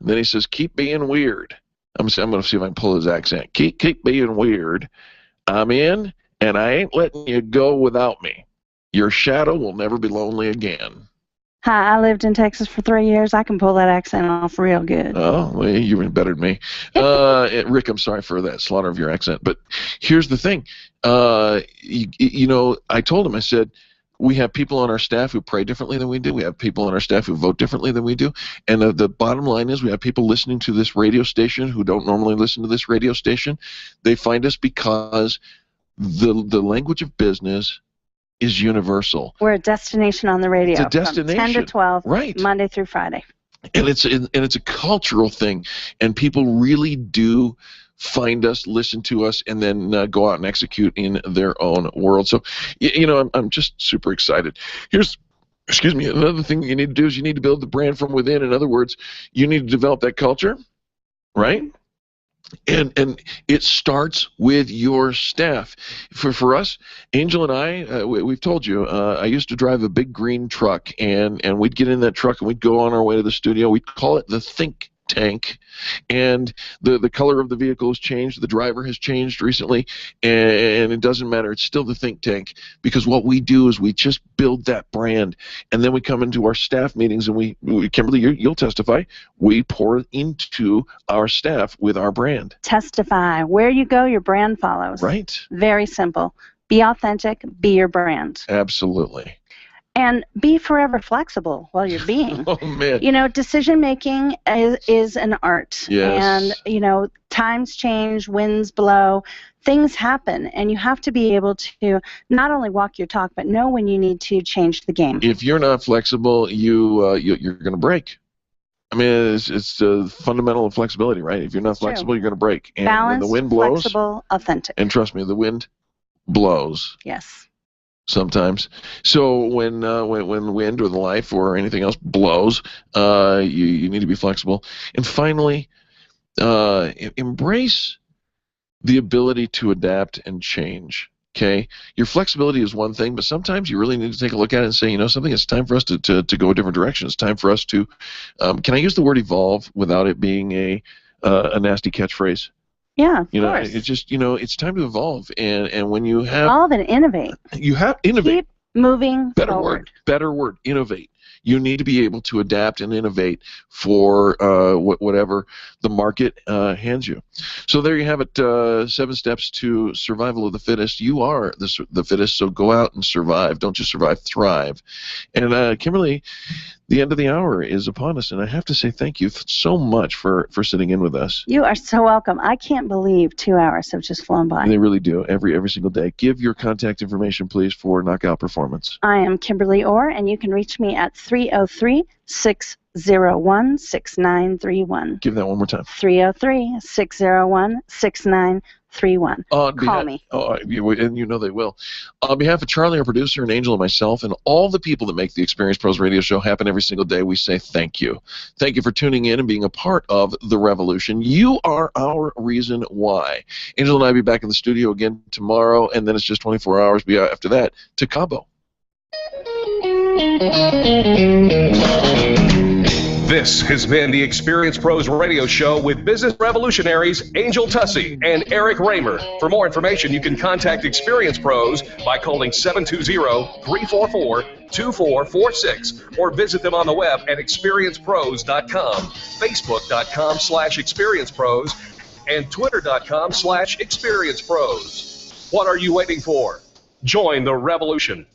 And then he says, keep being weird. I'm going to see if I can pull his accent. Keep being weird. I'm in, and I ain't letting you go without me. Your shadow will never be lonely again. Hi, I lived in Texas for 3 years. I can pull that accent off real good. Oh, well, you were better than me. Rick, I'm sorry for that slaughter of your accent. But here's the thing. You know, I told him, I said, we have people on our staff who pray differently than we do. We have people on our staff who vote differently than we do. And the bottom line is we have people listening to this radio station who don't normally listen to this radio station. They find us because the language of business is universal. We're a destination on the radio. It's a destination. From 10 to 12, right. Monday through Friday. And it's a cultural thing. And people really do find us, listen to us, and then go out and execute in their own world. So, you know, I'm just super excited. Excuse me, another thing you need to do is you need to build the brand from within. In other words, you need to develop that culture, right? And it starts with your staff. For us, Angel and I, we've told you, I used to drive a big green truck, and we'd get in that truck and we'd go on our way to the studio. We'd call it the Think tank, and the color of the vehicle has changed, the driver has changed recently, and it doesn't matter. It's still the think tank, because what we do is we just build that brand, and then we come into our staff meetings, and we Kimberly, you'll testify, we pour into our staff with our brand. Testify. Where you go, your brand follows. Right. Very simple. Be authentic. Be your brand. Absolutely. And be forever flexible while you're being. Oh, man. You know, decision making is an art. Yes. And, you know, times change, winds blow, things happen, and you have to be able to not only walk your talk, but know when you need to change the game. If you're not flexible, you're going to break. I mean, it's fundamental of flexibility, right? If you're not flexible, you're going to break. And Balanced, when the wind blows, flexible, authentic. And trust me, the wind blows. Yes. Sometimes. So when wind or the life or anything else blows, you need to be flexible. And finally, embrace the ability to adapt and change. Okay, your flexibility is one thing, but sometimes you really need to take a look at it and say, you know, something. It's time for us to go a different direction. It's time for us to. Can I use the word evolve without it being a nasty catchphrase? Yeah, of you know, course. it's just, you know, it's time to evolve, and when you have Evolve and innovate. You have innovate. Keep moving Better forward. word, innovate. You need to be able to adapt and innovate for whatever the market hands you. So there you have it, 7 steps to survival of the fittest. You are the fittest, so go out and survive. Don't just survive, thrive. And Kimberly, the end of the hour is upon us, and I have to say thank you so much for sitting in with us. You are so welcome. I can't believe 2 hours have just flown by. They really do, every single day. Give your contact information, please, for Knockout Performance. I am Kimbirly Orr, and you can reach me at 303-601-6931. Give that one more time. 303-601-6931. Call me. Oh, and you know they will. On behalf of Charlie, our producer, and Angel, and myself, and all the people that make the Experience Pros radio show happen every single day, we say thank you. Thank you for tuning in and being a part of the revolution. You are our reason why. Angel and I will be back in the studio again tomorrow, and then it's just 24 hours after that to Cabo. This has been the Experience Pros radio show with business revolutionaries Angel Tussey and Eric Raymer. For more information, you can contact Experience Pros by calling 720-344-2446 or visit them on the web at experiencepros.com, facebook.com/experiencepros, and twitter.com/experiencepros. What are you waiting for? Join the revolution.